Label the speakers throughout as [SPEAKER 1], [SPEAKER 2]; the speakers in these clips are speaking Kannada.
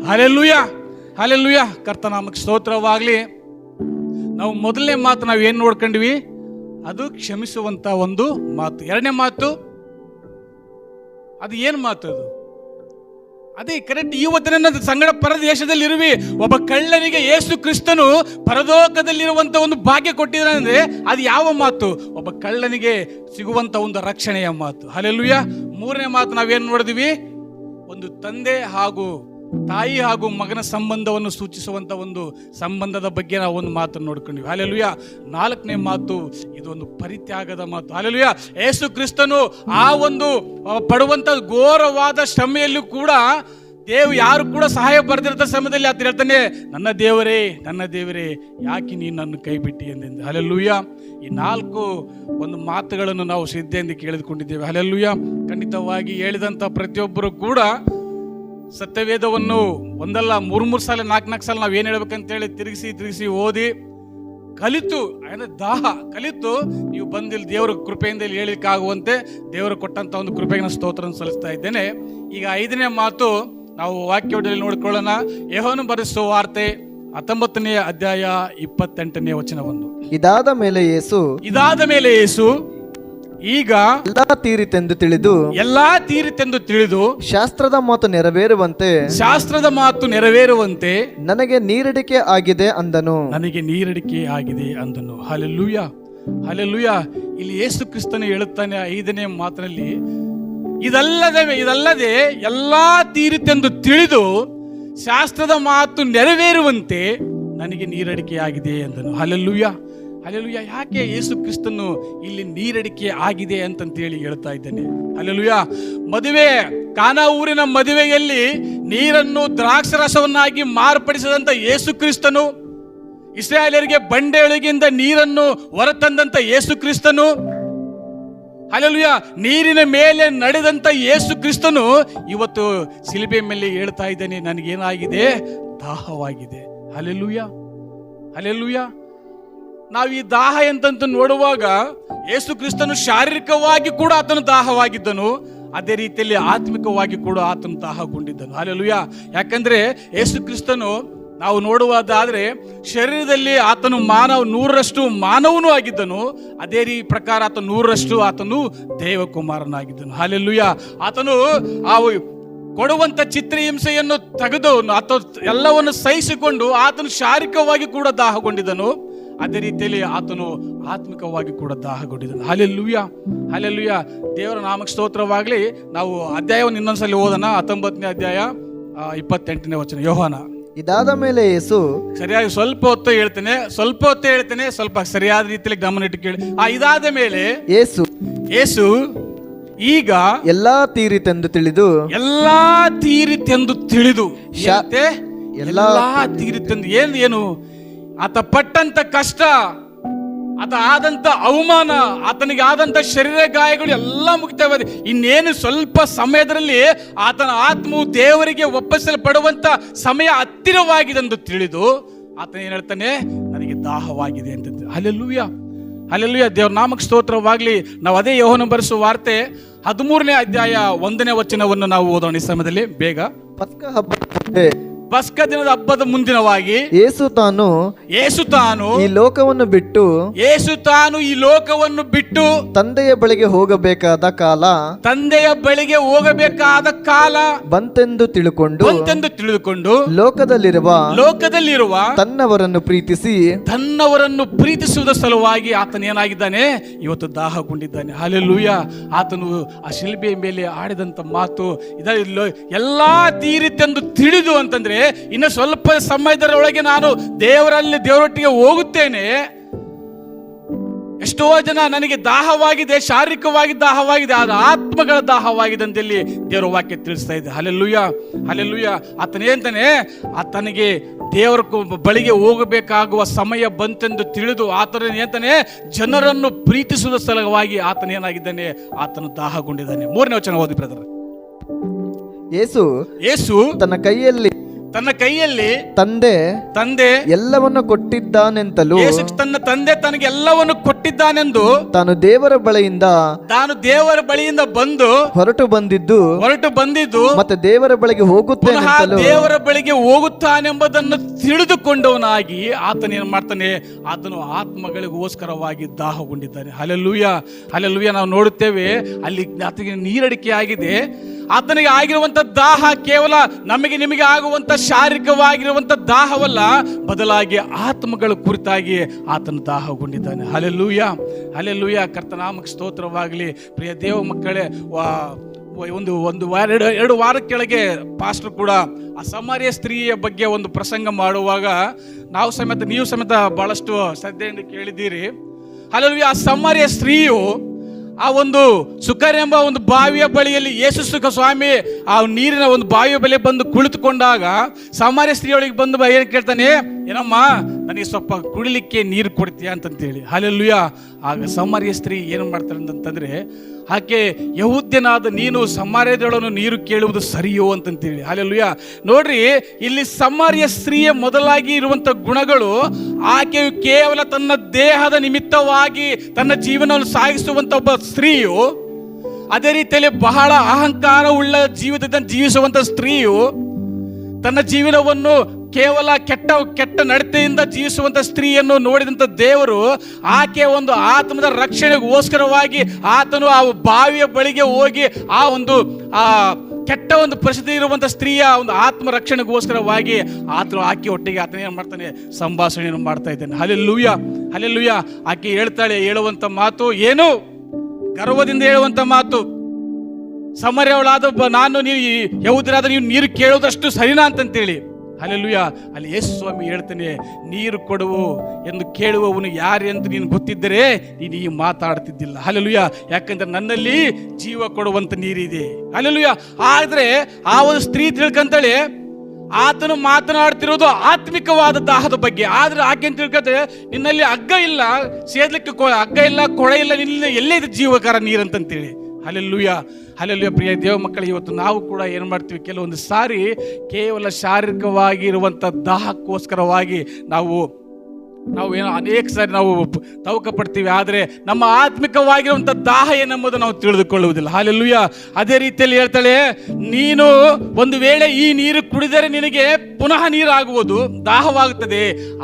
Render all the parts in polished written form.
[SPEAKER 1] Hallelujah, hallelujah. ಕರ್ತನಾಮಕ್ಕೆ ಸ್ತೋತ್ರವಾಗಲಿ. ನಾವು ಮೊದಲನೇ ಮಾತು ನಾವು ಏನು ನೋಡ್ಕೊಂಡ್ವಿ, ಅದು ಕ್ಷಮಿಸುವಂತ ಒಂದು ಮಾತು. ಎರಡನೇ ಮಾತು ಅದು ಏನು ಮಾತು? ಅದು ಅದೇ ಕರೆಕ್ಟ್. ಇವತ್ತಿನ ಸಂಗಡ ಪರದೇಶದಲ್ಲಿ ಇರುವಿ ಒಬ್ಬ ಕಳ್ಳನಿಗೆ ಯೇಸು ಕ್ರಿಸ್ತನು ಪರಲೋಕದಲ್ಲಿರುವಂತ ಒಂದು ಭಾಗ್ಯ ಕೊಟ್ಟಿದ್ದಾನೆ ಅಂದ್ರೆ ಅದು ಯಾವ ಮಾತು? ಒಬ್ಬ ಕಳ್ಳನಿಗೆ ಸಿಗುವಂತ ಒಂದು ರಕ್ಷಣೆಯ ಮಾತು. ಹಲ್ಲೆಲೂಯ. ಮೂರನೇ ಮಾತು ನಾವೇನು ನೋಡಿದ್ವಿ, ಒಂದು ತಂದೆ ಹಾಗೂ ತಾಯಿ ಹಾಗೂ ಮಗನ ಸಂಬಂಧವನ್ನು ಸೂಚಿಸುವಂತ ಒಂದು ಸಂಬಂಧದ ಬಗ್ಗೆ ನಾವು ಒಂದು ಮಾತನ್ನು ನೋಡ್ಕೊಂಡ್ವಿ. ಹಲ್ಲೆಲೂಯ. ನಾಲ್ಕನೇ ಮಾತು ಇದೊಂದು ಪರಿತ್ಯಾಗದ ಮಾತು. ಹಲ್ಲೆಲೂಯ. ಯೇಸು ಕ್ರಿಸ್ತನು ಆ ಒಂದು ಪಡುವಂತ ಘೋರವಾದ ಶ್ರಮೆಯಲ್ಲೂ ಕೂಡ ಯಾರು ಕೂಡ ಸಹಾಯ ಬರ್ದಿರೋ ಸಮಯದಲ್ಲಿ ಆತ ಹೇಳ್ತಾನೆ, ನನ್ನ ದೇವರೇ, ನನ್ನ ದೇವರೇ, ಯಾಕೆ ನೀನು ನನ್ನ ಕೈ ಬಿಟ್ಟಿ ಎಂದೆಂದು. ಹಲ್ಲೆಲೂಯ. ಈ ನಾಲ್ಕು ಒಂದು ಮಾತುಗಳನ್ನು ನಾವು ಶ್ರದ್ಧೆಯಿಂದ ಕೇಳಿದುಕೊಂಡಿದ್ದೇವೆ. ಹಲ್ಲೆಲೂಯ. ಖಂಡಿತವಾಗಿ ಹೇಳಿದಂಥ ಪ್ರತಿಯೊಬ್ಬರು ಕೂಡ ಸತ್ಯವೇದವನ್ನು ಒಂದಲ್ಲ ಮೂರು ಸಲ ನಾಲ್ಕು ಸಲ ನಾವು ಏನು ಹೇಳ್ಬೇಕಂತೇಳಿ ತಿರುಗಿಸಿ ಓದಿ ಕಲಿತು, ಅಂದರೆ ದಾಹ ಕಲಿತು ನೀವು ಬಂದಿಲ್ಲ ದೇವರ ಕೃಪೆಯಿಂದ ಇಲ್ಲಿ ಹೇಳಿಕ್ಕಾಗುವಂತೆ ದೇವರು ಕೊಟ್ಟಂತ ಒಂದು ಕೃಪೆಗೆ ಸ್ತೋತ್ರ ಸಲ್ಲಿಸ್ತಾ ಇದ್ದೇನೆ. ಈಗ ಐದನೇ ಮಾತು ನಾವು ವಾಕ್ಯದಲ್ಲಿ ನೋಡ್ಕೊಳ್ಳೋಣ. ಯೋಹಾನನು ಬರೆದ ವಾರ್ತೆ 19ನೇ ಅಧ್ಯಾಯ 28ನೇ ವಚನವನ್ನು.
[SPEAKER 2] ಇದಾದ ಮೇಲೆ ಯೇಸು
[SPEAKER 1] ಈಗ
[SPEAKER 2] ಎಲ್ಲಾ ತೀರಿತೆಂದು ತಿಳಿದು ಶಾಸ್ತ್ರದ ಮಾತು ನೆರವೇರುವಂತೆ ನನಗೆ ನೀರಡಿಕೆ ಆಗಿದೆ ಅಂದನು. Hallelujah, hallelujah. ಇಲ್ಲಿ ಯೇಸು ಕ್ರಿಸ್ತನು ಹೇಳುತ್ತಾನೆ 5ನೇ ಮಾತಿನಲ್ಲಿ, ಇದಲ್ಲದೆ ಎಲ್ಲಾ ತೀರಿತೆಂದು ತಿಳಿದು ಶಾಸ್ತ್ರದ ಮಾತು ನೆರವೇರುವಂತೆ ನನಗೆ ನೀರಡಿಕೆ ಆಗಿದೆ ಅಂದನು. Hallelujah, hallelujah. ಯಾಕೆ ಯೇಸು ಕ್ರಿಸ್ತನು ಇಲ್ಲಿ ನೀರಡಿಕೆ ಆಗಿದೆ ಅಂತಂತೇಳಿ ಹೇಳ್ತಾ ಇದ್ದೇನೆ? ಹಲ್ಲೆಲೂಯ. ಮದುವೆ, ಕಾನಾ ಊರಿನ ಮದುವೆಯಲ್ಲಿ ನೀರನ್ನು ದ್ರಾಕ್ಷರಸವನ್ನಾಗಿ ಮಾರ್ಪಡಿಸಿದಂತ ಯೇಸು ಕ್ರಿಸ್ತನು, ಇಸ್ರಾಯೇಲರಿಗೆ ಬಂಡೆಯೊಳಗಿಂದ ನೀರನ್ನು ಹೊರತಂದಂತ ಯೇಸು ಕ್ರಿಸ್ತನು, ಹಲ್ಲೆಲೂಯ, ನೀರಿನ ಮೇಲೆ ನಡೆದಂತ ಯೇಸು ಕ್ರಿಸ್ತನು ಇವತ್ತು ಶಿಲುಬೆ ಮೇಲೆ ಹೇಳ್ತಾ ಇದ್ದಾನೆ, ನನಗೇನಾಗಿದೆ? ದಾಹವಾಗಿದೆ. Hallelujah, hallelujah. ನಾವು ಈ ದಾಹ ಎಂತಂತ ನೋಡುವಾಗ ಯೇಸು ಕ್ರಿಸ್ತನು ಶಾರೀರಿಕವಾಗಿ ಕೂಡ ಆತನು ದಾಹವಾಗಿದ್ದನು, ಅದೇ ರೀತಿಯಲ್ಲಿ ಆತ್ಮಿಕವಾಗಿ ಕೂಡ ಆತನು ದಾಹಗೊಂಡಿದ್ದನು. ಹಲ್ಲೆಲೂಯ. ಯಾಕಂದ್ರೆ ಯೇಸು ಕ್ರಿಸ್ತನು ನಾವು ನೋಡುವುದಾದ್ರೆ ಶರೀರದಲ್ಲಿ ಆತನು 100ರಷ್ಟು ಮಾನವನೂ ಆಗಿದ್ದನು, ಅದೇ ಪ್ರಕಾರ ಆತನು 100ರಷ್ಟು ಆತನು ದೇವಕುಮಾರನಾಗಿದ್ದನು. ಹಲ್ಲೆಲೂಯ. ಆತನು ಆ ಕೊಡುವಂತ ಚಿತ್ರಹಿಂಸೆಯನ್ನು ತೆಗೆದು ಅಥವಾ ಎಲ್ಲವನ್ನು ಸಹಿಸಿಕೊಂಡು ಆತನು ಶಾರೀರಿಕವಾಗಿ ಕೂಡ ದಾಹಗೊಂಡಿದ್ದನು, ಅದೇ ರೀತಿಯಲ್ಲಿ ಆತನು ಆತ್ಮಿಕವಾಗಿ ಕೂಡ ದಾಹಗೊಂಡಿದ್ದನು. Hallelujah, hallelujah. ದೇವರ ನಾಮಕ್ಕೆ ಸ್ತೋತ್ರವಾಗಲಿ. ನಾವು ಅಧ್ಯಾಯವನ್ನು ಇನ್ನೊಂದ್ಸಲಿ ಓದೋಣ. 19ನೇ ಅಧ್ಯಾಯ 28ನೇ ವಚನ. ಯೋಹಾನ. ಇದಾದ ಮೇಲೆ ಯೇಸು,
[SPEAKER 1] ಸರಿಯಾಗಿ ಸ್ವಲ್ಪ ಹೊತ್ತು ಹೇಳ್ತೇನೆ, ಸ್ವಲ್ಪ ಸರಿಯಾದ ರೀತಿಯಲ್ಲಿ ಗಮನ ಇಟ್ಟು ಕೇಳಿ. ಇದಾದ ಮೇಲೆ ಯೇಸು ಈಗ
[SPEAKER 2] ಎಲ್ಲಾ ತೀರಿತೆಂದು ತಿಳಿದು
[SPEAKER 1] ಏನು ಆತ ಪಟ್ಟಂತ ಕಷ್ಟ, ಆತ ಆದಂತ ಅವಮಾನ, ಆತನಿಗೆ ಆದಂತ ಶರೀರ ಗಾಯಗಳು ಎಲ್ಲ ಮುಗಿತವೆ. ಇನ್ನೇನು ಸ್ವಲ್ಪ ಸಮಯದಲ್ಲಿ ಆತನ ಆತ್ಮವು ದೇವರಿಗೆ ಒಪ್ಪಿಸಲ್ಪಡುವಂತ ಸಮಯ ಹತ್ತಿರವಾಗಿದೆ ಎಂದು ತಿಳಿದು ಆತನ ಏನ್ ಹೇಳ್ತಾನೆ, ನನಗೆ ದಾಹವಾಗಿದೆ ಅಂತ. Hallelujah, hallelujah. ದೇವರ ನಾಮಕ್ಕೆ ಸ್ತೋತ್ರವಾಗ್ಲಿ. ನಾವು ಅದೇ ಯೋಹಾನನು ಬರೆಸುವ ವಾರ್ತೆ 13ನೇ ಅಧ್ಯಾಯ 1ನೇ ವಚನವನ್ನು ನಾವು ಓದೋಣ ಈ ಸಮಯದಲ್ಲಿ ಬೇಗ. ಪಸ್ಕ ದಿನದ ಹಬ್ಬದ ಮುಂದಿನವಾಗಿ
[SPEAKER 2] ಯೇಸು ತಾನು ಈ ಲೋಕವನ್ನು ಬಿಟ್ಟು ತಂದೆಯ ಬಳಿಗೆ ಹೋಗಬೇಕಾದ ಕಾಲ ಬಂತೆಂದು ತಿಳುಕೊಂಡು ಲೋಕದಲ್ಲಿರುವ ತನ್ನವರನ್ನು
[SPEAKER 1] ಪ್ರೀತಿಸುವುದ ಸಲುವಾಗಿ ಆತನ ಏನಾಗಿದ್ದಾನೆ, ಇವತ್ತು ದಾಹಗೊಂಡಿದ್ದಾನೆ. ಹಲ್ಲೆಲೂಯ. ಆತನು ಆ ಶಿಲ್ಬೆಯ ಮೇಲೆ ಆಡಿದಂತ ಮಾತು ಎಲ್ಲಾ ತೀರಿತೆಂದು ತಿಳಿದು ಅಂತಂದ್ರೆ ಇನ್ನು ಸ್ವಲ್ಪ ಸಮಯದೊಳಗೆ ನಾನು ದೇವರೊಟ್ಟಿಗೆ ಹೋಗುತ್ತೇನೆ. ಎಷ್ಟೋ ಜನ ನನಗೆ ದಾಹವಾಗಿದೆ, ಶಾರೀರಿಕವಾಗಿ ದಾಹವಾಗಿದೆ, ಆದ ಆತ್ಮಗಳ ದಾಹವಾಗಿದೆ ಅಂತೇಳಿ ದೇವರ ವಾಕ್ಯ ತಿಳಿಸ್ತಾ ಇದೆ. Hallelujah, hallelujah. ಆತನೇಂತಾನೆ, ಆತನಿಗೆ ದೇವರ ಬಳಿಗೆ ಹೋಗಬೇಕಾಗುವ ಸಮಯ ಬಂತೆಂದು ತಿಳಿದು ಆತನ ಏಂತಾನೆ ಜನರನ್ನು ಪ್ರೀತಿಸುವ ಸಲುವಾಗಿ ಆತನೇನಾಗಿದ್ದಾನೆ, ಆತನು ದಾಹಗೊಂಡಿದ್ದಾನೆ. 3ನೇ ವಚನ ಓದಿ ಬ್ರದರ್.
[SPEAKER 2] ಯೇಸು ತನ್ನ ತನ್ನ ಕೈಯಲ್ಲಿ
[SPEAKER 3] ತಂದೆ ಎಲ್ಲವನ್ನು ಕೊಟ್ಟಿದ್ದಾನೆಂತಲೂ,
[SPEAKER 2] ಯೇಸು ತನ್ನ ತಂದೆ ತನಗೆ ಎಲ್ಲವನ್ನು ಕೊಟ್ಟಿದ್ದಾನೆಂದು,
[SPEAKER 3] ತಾನು ದೇವರ
[SPEAKER 2] ಬಳಿಯಿಂದ ಬಂದು
[SPEAKER 3] ಹೊರಟು ಬಂದಿದ್ದು ಮತ್ತೆ ದೇವರ ಬಳಿಗೆ ಹೋಗುತ್ತೇನೆಂತಲೂ,
[SPEAKER 2] ದೇವರ ಬಳಿಗೆ ಹೋಗುತ್ತಾನೆಂಬುದನ್ನು ತಿಳಿದುಕೊಂಡವನಾಗಿ ಆತನೇನು ಮಾಡ್ತಾನೆ, ಆತನು ಆತ್ಮಗಳಿಗೋಸ್ಕರವಾಗಿ ದಾಹಗೊಂಡಿದ್ದಾನೆ. Hallelujah, hallelujah. ನಾವು ನೋಡುತ್ತೇವೆ ಅಲ್ಲಿ ಆತನಿಗೆ ನೀರಡಿಕೆ ಆಗಿದೆ. ಆತನಿಗೆ ಆಗಿರುವಂತ ದಾಹ ಕೇವಲ ನಿಮಗೆ ಆಗುವಂತ ಶಾರೀರಿಕವಾಗಿರುವಂತ ದಾಹವಲ್ಲ, ಬದಲಾಗಿ ಆತ್ಮಗಳ ಕುರಿತಾಗಿ ಆತನು ದಾಹಗೊಂಡಿದ್ದಾನೆ. Hallelujah, hallelujah. ಕರ್ತನಾಮಕ್ಕೆ ಸ್ತೋತ್ರವಾಗಲಿ. ಪ್ರಿಯ ದೇವ ಮಕ್ಕಳೇ, ಎರಡು ವಾರ ಕೆಳಗೆ ಪಾಸ್ಟರ್ ಕೂಡ ಆ ಸಮಾರ್ಯ ಸ್ತ್ರೀಯ ಬಗ್ಗೆ ಒಂದು ಪ್ರಸಂಗ ಮಾಡುವಾಗ ನೀವು ಸಮೇತ ಬಹಳಷ್ಟು ಶ್ರದ್ಧೆಯಿಂದ ಕೇಳಿದ್ದೀರಿ. ಹಲ್ಲೆಲೂಯಾ. ಆ ಸಮಾರ್ಯ ಸ್ತ್ರೀಯು ಆ ಒಂದು ಸುಕರ್ ಎಂಬ ಒಂದು ಬಾವಿಯ ಬಳಿಯಲ್ಲಿ ಯೇಸು ಸ್ವಾಮಿ ಆ ನೀರಿನ ಒಂದು ಬಾವಿಯ ಬಳಿ ಬಂದು ಕುಳಿತುಕೊಂಡಾಗ ಸಮಾರ್ಯ ಸ್ತ್ರೀಯೊಳಗೆ ಬಂದು ಏನು ಕೇಳ್ತಾನೆ, ಏನಮ್ಮ ನನಗೆ ಸ್ವಲ್ಪ ಕುಡಿಲಿಕ್ಕೆ ನೀರು ಕೊಡ್ತೀಯಾ ಅಂತಂತೇಳಿ. ಹಲ್ಲೆಲೂಯಾ. ಆಗ ಸಮಾರ್ಯ ಸ್ತ್ರೀ ಏನು ಮಾಡ್ತಾಳೆ ಅಂತಂದ್ರೆ, ಆಕೆ ಯಹೂದ್ಯನಾದ ನೀನು ಸಮಾರ್ಯದೊಳನು ನೀರು ಕೇಳುವುದು ಸರಿಯೋ ಅಂತಂತೇಳಿ. ಹಲ್ಲೆಲೂಯಾ. ನೋಡ್ರಿ, ಇಲ್ಲಿ ಸಮಾರ್ಯ ಸ್ತ್ರೀಯ ಮೊದಲಾಗಿ ಇರುವಂತ ಗುಣಗಳು, ಆಕೆಯು ಕೇವಲ ತನ್ನ ದೇಹದ ನಿಮಿತ್ತವಾಗಿ ತನ್ನ ಜೀವನವನ್ನು ಸಾಗಿಸುವಂತ ಒಬ್ಬ ಸ್ತ್ರೀಯು, ಅದೇ ರೀತಿಯಲ್ಲಿ ಬಹಳ ಅಹಂಕಾರ ಉಳ್ಳ ಜೀವಿತದಲ್ಲಿ ಜೀವಿಸುವಂತ ಸ್ತ್ರೀಯು, ತನ್ನ ಜೀವನವನ್ನು ಕೇವಲ ಕೆಟ್ಟ ನಡತೆಯಿಂದ ಜೀವಿಸುವಂತ ಸ್ತ್ರೀಯನ್ನು ನೋಡಿದಂತ ದೇವರು ಆಕೆ ಒಂದು ಆತ್ಮದ ರಕ್ಷಣೆಗೋಸ್ಕರವಾಗಿ ಆತನು ಆ ಬಾವಿಯ ಬಳಿಗೆ ಹೋಗಿ ಆ ಕೆಟ್ಟ ಒಂದು ಪರಿಸ್ಥಿತಿ ಇರುವಂತ ಸ್ತ್ರೀಯ ಒಂದು ಆತ್ಮ ರಕ್ಷಣೆಗೋಸ್ಕರವಾಗಿ ಆಕೆ ಒಟ್ಟಿಗೆ ಆತನ ಏನು ಮಾಡ್ತಾನೆ, ಸಂಭಾಷಣೆಯನ್ನು ಮಾಡ್ತಾ ಇದ್ದಾನೆ. Hallelujah, hallelujah. ಆಕೆ ಹೇಳುವಂತ ಮಾತು ಏನು, ಗರ್ವದಿಂದ ಹೇಳುವಂತ ಮಾತು, ಸಮಾರ್ಯವಳಾದ ನಾನು ನೀವು ಯಹೂದ್ಯರಾದ ನೀವು ನೀರು ಕೇಳೋದಷ್ಟು ಸರಿನಾ ಅಂತಂತೇಳಿ. ಹಲ್ಲೆಲೂಯಾ. ಅಲ್ಲಿ ಯೇಸು ಸ್ವಾಮಿ ಹೇಳ್ತಾನೆ, ನೀರು ಕೊಡುವು ಎಂದು ಕೇಳುವವನು ಯಾರು ಎಂದು ನೀನು ಗೊತ್ತಿದ್ದರೆ ನೀನು ಈ ಮಾತಾಡ್ತಿದ್ದಿಲ್ಲ. ಹಲ್ಲೆಲೂಯಾ. ಯಾಕಂದ್ರೆ ನನ್ನಲ್ಲಿ ಜೀವ ಕೊಡುವಂತ ನೀರಿದೆ. ಹಲ್ಲೆಲೂಯಾ. ಆದ್ರೆ ಆ ಒಂದು ಸ್ತ್ರೀ ತಿಳ್ಕಂತಾಳೆ, ಆತನು ಮಾತನಾಡ್ತಿರೋದು ಆತ್ಮಿಕವಾದ ದಾಹದ ಬಗ್ಗೆ. ಆದ್ರೆ ಆಕೆ ತಿಳ್ಕೊತಾರೆ, ನಿನ್ನಲ್ಲಿ ಹಗ್ಗ ಇಲ್ಲ, ಸೇದ್ಲಿಕ್ಕೆ ಹಗ್ಗ ಇಲ್ಲ, ಕೊಳೆ ಇಲ್ಲ, ನಿನ್ನ ಎಲ್ಲೇ ಇದೆ ಜೀವಕರ ನೀರಂತಂತೇಳಿ. Hallelujah, hallelujah. ಪ್ರಿಯ ದೇವ ಮಕ್ಕಳಿಗೆ, ಇವತ್ತು ನಾವು ಕೂಡ ಏನು ಮಾಡ್ತೀವಿ, ಕೆಲವೊಂದು ಸಾರಿ ಕೇವಲ ಶಾರೀರಿಕವಾಗಿ ಇರುವಂಥ ದಾಹಕ್ಕೋಸ್ಕರವಾಗಿ ನಾವು ಏನೋ ಅನೇಕ ಸಾರಿ ನಾವು ತವಕ ಪಡ್ತೀವಿ. ಆದರೆ ನಮ್ಮ ಆತ್ಮಿಕವಾಗಿರುವಂಥ ದಾಹ ಏನೆಂಬುದು ನಾವು ತಿಳಿದುಕೊಳ್ಳುವುದಿಲ್ಲ. ಹಲ್ಲೆಲೂಯಾ. ಅದೇ ರೀತಿಯಲ್ಲಿ ಹೇಳ್ತಾಳೆ, ನೀನು ಒಂದು ವೇಳೆ ಈ ನೀರು ಕುಡಿದರೆ ನಿನಗೆ ಪುನಃ ನೀರಾಗುವುದು, ದಾಹವಾಗುತ್ತದೆ.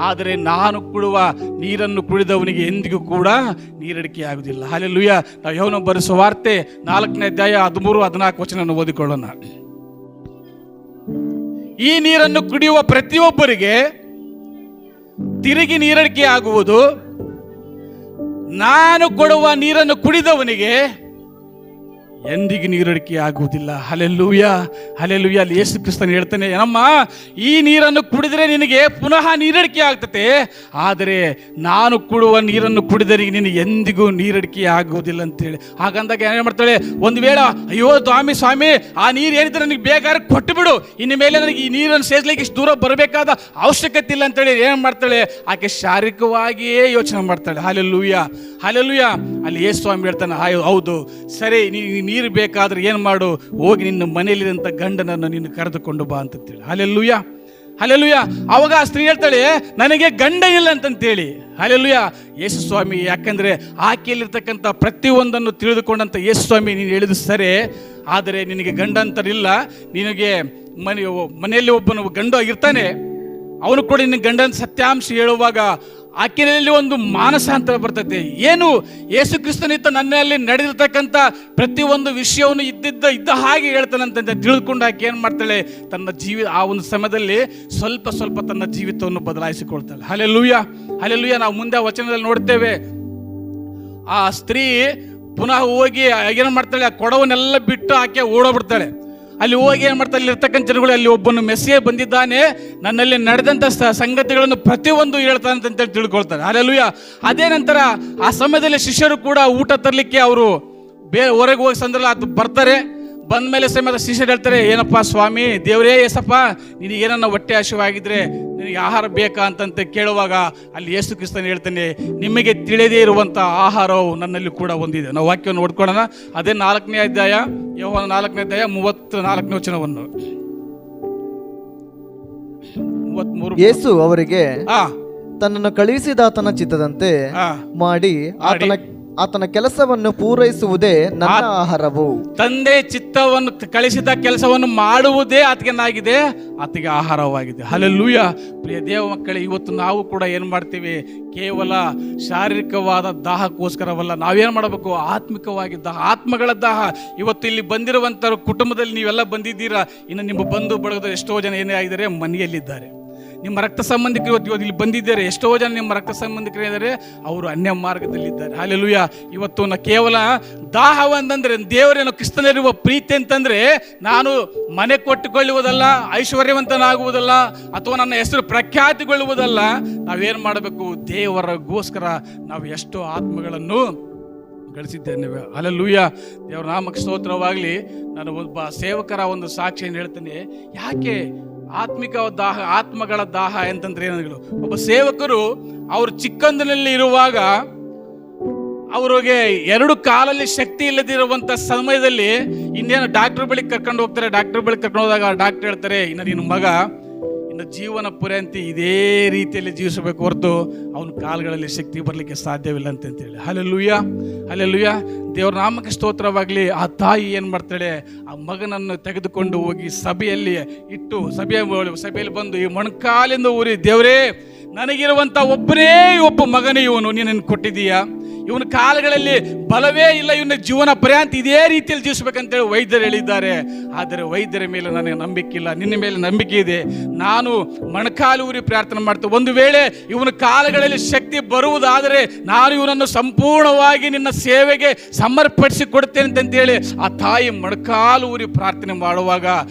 [SPEAKER 2] ಆದರೆ ನಾನು ಕೊಡುವ ನೀರನ್ನು ಕುಡಿದವನಿಗೆ ಎಂದಿಗೂ ಕೂಡ ನೀರಡಿಕೆ ಆಗುವುದಿಲ್ಲ. ಹಲ್ಲೆಲೂಯಾ. ನಾವು ಯೋಹನ ಬರೆಸುವ ವಾರ್ತೆ 4ನೇ ಅಧ್ಯಾಯ 13-14 ವಚನವನ್ನು ಓದಿಕೊಳ್ಳೋಣ. ಈ ನೀರನ್ನು ಕುಡಿಯುವ ಪ್ರತಿಯೊಬ್ಬರಿಗೆ ತಿರುಗಿ ನೀರಡಿಕೆ ಆಗುವುದು, ನಾನು ಕೊಡುವ ನೀರನ್ನು ಕುಡಿದವನಿಗೆ ಎಂದಿಗೂ ನೀರಡಿಕೆ ಆಗುವುದಿಲ್ಲ. Hallelujah, hallelujah. ಅಲ್ಲಿ ಯೇಸು ಕ್ರಿಸ್ತನು ಹೇಳ್ತಾನೆ, ಏನಮ್ಮ ಈ ನೀರನ್ನು ಕುಡಿದರೆ ನಿನಗೆ ಪುನಃ ನೀರಡಿಕೆ ಆಗ್ತದೆ, ಆದರೆ ನಾನು ಕೊಡುವ ನೀರನ್ನು ಕುಡಿದರೆ ನಿನಗೆ ಎಂದಿಗೂ ನೀರಡಿಕೆ ಆಗುವುದಿಲ್ಲ ಅಂತೇಳಿ. ಹಾಗಂದಾಗ ಏನು ಮಾಡ್ತಾಳೆ, ಒಂದು ವೇಳೆ ಅಯ್ಯೋ ಸ್ವಾಮಿ ಆ ನೀರು ಏನಿದ್ರೆ ನನಗೆ ಬೇಕಾದ್ರೆ ಕೊಟ್ಟು ಬಿಡು, ಇನ್ನು ಮೇಲೆ ನನಗೆ ಈ ನೀರನ್ನು ಸೇರಿಸಲಿಕ್ಕೆ ಇಷ್ಟು ದೂರ ಬರಬೇಕಾದ ಅವಶ್ಯಕತೆ ಇಲ್ಲ ಅಂತೇಳಿ ಏನು ಮಾಡ್ತಾಳೆ, ಆಕೆ ಶಾರೀರಿಕವಾಗಿಯೇ ಯೋಚನೆ ಮಾಡ್ತಾಳೆ. Hallelujah, hallelujah. ಅಲ್ಲಿ ಯೇಸು ಸ್ವಾಮಿ ಹೇಳ್ತಾನೆ, ಹೌದು ಸರಿ, ನೀರು ಬೇಕಾದ್ರೆ ಏನು ಮಾಡು, ಹೋಗಿ ನಿನ್ನ ಮನೆಯಲ್ಲಿರುವಂಥ ಗಂಡನನ್ನು ನೀನು ಕರೆದುಕೊಂಡು ಬಾ ಅಂತಂತೇಳಿ. Hallelujah, hallelujah. ಅವಾಗ ಆ ಸ್ತ್ರೀ ಹೇಳ್ತಾಳೆ, ನನಗೆ ಗಂಡ ಇಲ್ಲ ಅಂತಂತೇಳಿ. ಹಲ್ಲೆಲೂಯಾ. ಯೇಸು ಸ್ವಾಮಿ, ಯಾಕಂದ್ರೆ ಆಕೆಯಲ್ಲಿರ್ತಕ್ಕಂಥ ಪ್ರತಿಯೊಂದನ್ನು ತಿಳಿದುಕೊಂಡಂಥ ಯೇಸು ಸ್ವಾಮಿ, ನೀನು ಹೇಳಿದ ಸರಿ, ಆದರೆ ನಿನಗೆ ಗಂಡ ಅಂತರಿಲ್ಲ, ನಿನಗೆ ಮನೆಯಲ್ಲಿ ಒಬ್ಬನು ಗಂಡ ಇರ್ತಾನೆ, ಅವನು ಕೂಡ ನಿನ್ನ ಗಂಡನ ಸತ್ಯಾಂಶ ಹೇಳುವಾಗ ಆಕೆಯಲ್ಲಿ ಒಂದು ಮಾನಸಾಂತರ ಬರ್ತೈತೆ. ಏನು, ಯೇಸು ಕ್ರಿಸ್ತನಿತ್ತ ನನ್ನಲ್ಲಿ ನಡೆದಿರ್ತಕ್ಕಂಥ ಪ್ರತಿಯೊಂದು ವಿಷಯವನ್ನು ಇದ್ದ ಹಾಗೆ ಹೇಳ್ತಾನಂತ ತಿಳಿದುಕೊಂಡು ಆಕೆ ಏನು ಮಾಡ್ತಾಳೆ, ತನ್ನ ಆ ಒಂದು ಸಮಯದಲ್ಲಿ ಸ್ವಲ್ಪ ತನ್ನ ಜೀವಿತವನ್ನು ಬದಲಾಯಿಸಿಕೊಳ್ತಾಳೆ. Hallelujah, hallelujah. ನಾವು ಮುಂದೆ ವಚನದಲ್ಲಿ ನೋಡ್ತೇವೆ, ಆ ಸ್ತ್ರೀ ಪುನಃ ಹೋಗಿ ಏನು ಮಾಡ್ತಾಳೆ, ಆ ಕೊಡವನ್ನೆಲ್ಲ ಬಿಟ್ಟು ಆಕೆ ಓಡೋಗ್ಬಿಡ್ತಾಳೆ. ಅಲ್ಲಿ ಹೋಗಿ ಏನು ಮಾಡ್ತಾರೆ, ಅಲ್ಲಿ ಇರ್ತಕ್ಕಂಥ ಜನಗಳು, ಅಲ್ಲಿ ಒಬ್ಬನು ಮೆಸ್ಸಿಯ ಬಂದಿದ್ದಾನೆ, ನನ್ನಲ್ಲಿ ನಡೆದಂಥ ಸಂಗತಿಗಳನ್ನು ಪ್ರತಿಯೊಂದು ಹೇಳ್ತಾನೆ ಅಂತೇಳಿ ತಿಳ್ಕೊಳ್ತಾರೆ. ಹಲ್ಲೆಲೂಯಾ. ಅದೇ ನಂತರ ಆ ಸಮಯದಲ್ಲಿ ಶಿಷ್ಯರು ಕೂಡ ಊಟ ತರಲಿಕ್ಕೆ ಅವರು ಹೊರಗೆ ಹೋಗಿ ಸಂದರ್ಭ ಅದು ಬರ್ತಾರೆ. ಬಂದ ಮೇಲೆ ಸಮೇತ ಶಿಷ್ಯರು ಹೇಳ್ತಾರೆ, ಏನಪ್ಪ ಸ್ವಾಮಿ, ದೇವರೇ ಯೇಸಪ್ಪ, ನಿನಗೆ ಏನನ್ನ ಹೊಟ್ಟೆ ಹಸಿವಾಗಿದ್ರೆ ನಿನಗೆ ಆಹಾರ ಬೇಕಾ ಅಂತಂತ ಕೇಳುವಾಗ ಅಲ್ಲಿ ಯೇಸು ಕ್ರಿಸ್ತನು ಹೇಳ್ತಾನೆ, ನಿಮಗೆ ತಿಳಿದೇ ಇರುವಂಥ ಆಹಾರವು ನನ್ನಲ್ಲಿ ಕೂಡ ಹೊಂದಿದೆ. ನಾವು ವಾಕ್ಯವನ್ನು ಓದ್ಕೊಳ್ಳೋಣ. ಅದೇ 4ನೇ ಅಧ್ಯಾಯ, ಯೋಹಾನ 4ನೇ ಅಧ್ಯಾಯ 34ನೇ ವಚನವನ್ನು. 33.
[SPEAKER 3] ಯೇಸು ಅವರಿಗೆ
[SPEAKER 2] ಆ,
[SPEAKER 3] ತನ್ನನ್ನು ಕಳುಹಿಸಿದಾತನ ಚಿತ್ತದಂತೆ
[SPEAKER 2] ಆ.
[SPEAKER 3] ಮಾಡಿ ಆತನ ಕೆಲಸವನ್ನು ಪೂರೈಸುವುದೇ ನನ್ನ ಆಹಾರವು.
[SPEAKER 2] ತಂದೆ ಚಿತ್ತವನ್ನು ಕಳಿಸಿದ ಕೆಲಸವನ್ನು ಮಾಡುವುದೇ ಆತಗೆನಾಗಿದೆ, ಆತಗೆ ಆಹಾರವಾಗಿದೆ. ಹಲ್ಲೆಲೂಯ. ಪ್ರಿಯ ದೇವ ಮಕ್ಕಳೇ, ಇವತ್ತು ನಾವು ಕೂಡ ಏನು ಮಾಡ್ತೀವಿ, ಕೇವಲ ಶಾರೀರಿಕವಾದ ದಾಹಕ್ಕೋಸ್ಕರವಲ್ಲ, ನಾವೇನು ಮಾಡಬೇಕು, ಆತ್ಮಿಕವಾಗಿ ದಾಹ, ಆತ್ಮಗಳ ದಾಹ. ಇವತ್ತು ಇಲ್ಲಿ ಬಂದಿರುವಂಥ ಕುಟುಂಬದಲ್ಲಿ ನೀವೆಲ್ಲ ಬಂದಿದ್ದೀರಾ, ಇನ್ನು ನಿಮ್ಮ ಬಂಧು ಬಳಗದ ಎಷ್ಟೋ ಜನ ಏನೇ ಆಗಿದ್ದಾರೆ, ಮನೆಯಲ್ಲಿದ್ದಾರೆ. ನಿಮ್ಮ ರಕ್ತ ಸಂಬಂಧಿಕರು ಇವತ್ತು ಇಲ್ಲಿ ಬಂದಿದ್ದಾರೆ, ಎಷ್ಟೋ ಜನ ನಿಮ್ಮ ರಕ್ತ ಸಂಬಂಧಿಕರು ಇದ್ದಾರೆ, ಅವರು ಅನ್ಯ ಮಾರ್ಗದಲ್ಲಿದ್ದಾರೆ. ಹಲ್ಲೆಲೂಯ. ಇವತ್ತು ಕೇವಲ ದಾಹವಂತಂದ್ರೆ ದೇವರೇನು ಕ್ರಿಸ್ತನಲ್ಲಿರುವ ಪ್ರೀತಿ ಅಂತಂದ್ರೆ ನಾನು ಮನೆ ಕೊಟ್ಟುಕೊಳ್ಳುವುದಲ್ಲ, ಐಶ್ವರ್ಯವಂತನಾಗುವುದಲ್ಲ, ಅಥವಾ ನನ್ನ ಹೆಸರು ಪ್ರಖ್ಯಾತಿಗೊಳ್ಳುವುದಲ್ಲ. ನಾವೇನು ಮಾಡಬೇಕು, ದೇವರಿಗೋಸ್ಕರ ನಾವು ಎಷ್ಟೋ ಆತ್ಮಗಳನ್ನು ಗಳಿಸಿದ್ದೇನೆ. ಹಲ್ಲೆಲೂಯ. ದೇವರ ನಾಮಕ್ಕೆ ಸ್ತೋತ್ರವಾಗಲಿ. ನಾನು ಒಬ್ಬ ಸೇವಕರ ಒಂದು ಸಾಕ್ಷಿಯನ್ನು ಹೇಳ್ತೇನೆ. ಯಾಕೆ ಆತ್ಮಿಕ ದಾಹ, ಆತ್ಮಗಳ ದಾಹ ಅಂತಂದ್ರೆ ಏನಾದ್ರು, ಒಬ್ಬ ಸೇವಕರು ಅವರು ಚಿಕ್ಕಂದಿನಲ್ಲಿ ಇರುವಾಗ ಅವ್ರಿಗೆ 2 ಕಾಲಲ್ಲಿ ಶಕ್ತಿ ಇಲ್ಲದಿರುವಂಥ ಸಮಯದಲ್ಲಿ ಇನ್ನೇನು ಡಾಕ್ಟರ್ ಬಳಿ ಕರ್ಕೊಂಡು ಹೋಗ್ತಾರೆ. ಡಾಕ್ಟರ್ ಬಳಿ ಕರ್ಕೊಂಡು ಹೋದಾಗ ಡಾಕ್ಟರ್ ಹೇಳ್ತಾರೆ, ಇನ್ನು ನಿನ್ನ ಮಗ ಇನ್ನು ಜೀವನ ಪರ್ಯಂತ ಇದೇ ರೀತಿಯಲ್ಲಿ ಜೀವಿಸಬೇಕು ಹೊರತು ಅವನ ಕಾಲುಗಳಲ್ಲಿ ಶಕ್ತಿ ಬರಲಿಕ್ಕೆ ಸಾಧ್ಯವಿಲ್ಲ ಅಂತೇಳಿ. Hallelujah, hallelujah. ದೇವರ ನಾಮಕ್ಕೆ ಸ್ತೋತ್ರವಾಗಲಿ. ಆ ತಾಯಿ ಏನು ಮಾಡ್ತಾಳೆ, ಆ ಮಗನನ್ನು ತೆಗೆದುಕೊಂಡು ಹೋಗಿ ಸಭೆಯಲ್ಲಿ ಇಟ್ಟು, ಸಭೆಯಲ್ಲಿ ಬಂದು ಈ ಮೊಣಕಾಲಿಂದ ಊರಿ, ದೇವರೇ ನನಗಿರುವಂಥ ಒಬ್ಬ ಮಗನೇ ಇವನು, ನೀನನ್ನು ಕೊಟ್ಟಿದ್ದೀಯಾ, ಇವನ ಕಾಲಗಳಲ್ಲಿ ಬಲವೇ ಇಲ್ಲ, ಇವನ ಜೀವನ ಪರ್ಯಂತ ಇದೇ ರೀತಿಯಲ್ಲಿ ಜೀವಿಸ್ಬೇಕಂತೇಳಿ ವೈದ್ಯರು ಹೇಳಿದ್ದಾರೆ. ಆದರೆ ವೈದ್ಯರ ಮೇಲೆ ನನಗೆ ನಂಬಿಕೆ ಇಲ್ಲ, ನಿನ್ನ ಮೇಲೆ ನಂಬಿಕೆ ಇದೆ. ನಾನು ಮೊಣಕಾಲು ಊರಿ ಪ್ರಾರ್ಥನೆ ಮಾಡ್ತೇನೆ, ಒಂದು ವೇಳೆ ಇವನ ಕಾಲಗಳಲ್ಲಿ ಶಕ್ತಿ ಬರುವುದಾದರೆ ನಾನು ಇವನನ್ನು ಸಂಪೂರ್ಣವಾಗಿ ನಿನ್ನ ಸೇವೆಗೆ ಸಮರ್ಪಿಸಿ ಕೊಡ್ತೇನೆ ಅಂತೇಳಿ ಆ ತಾಯಿ ಮೊಣಕಾಲು ಊರಿ ಪ್ರಾರ್ಥನೆ ಮಾಡುವಾಗ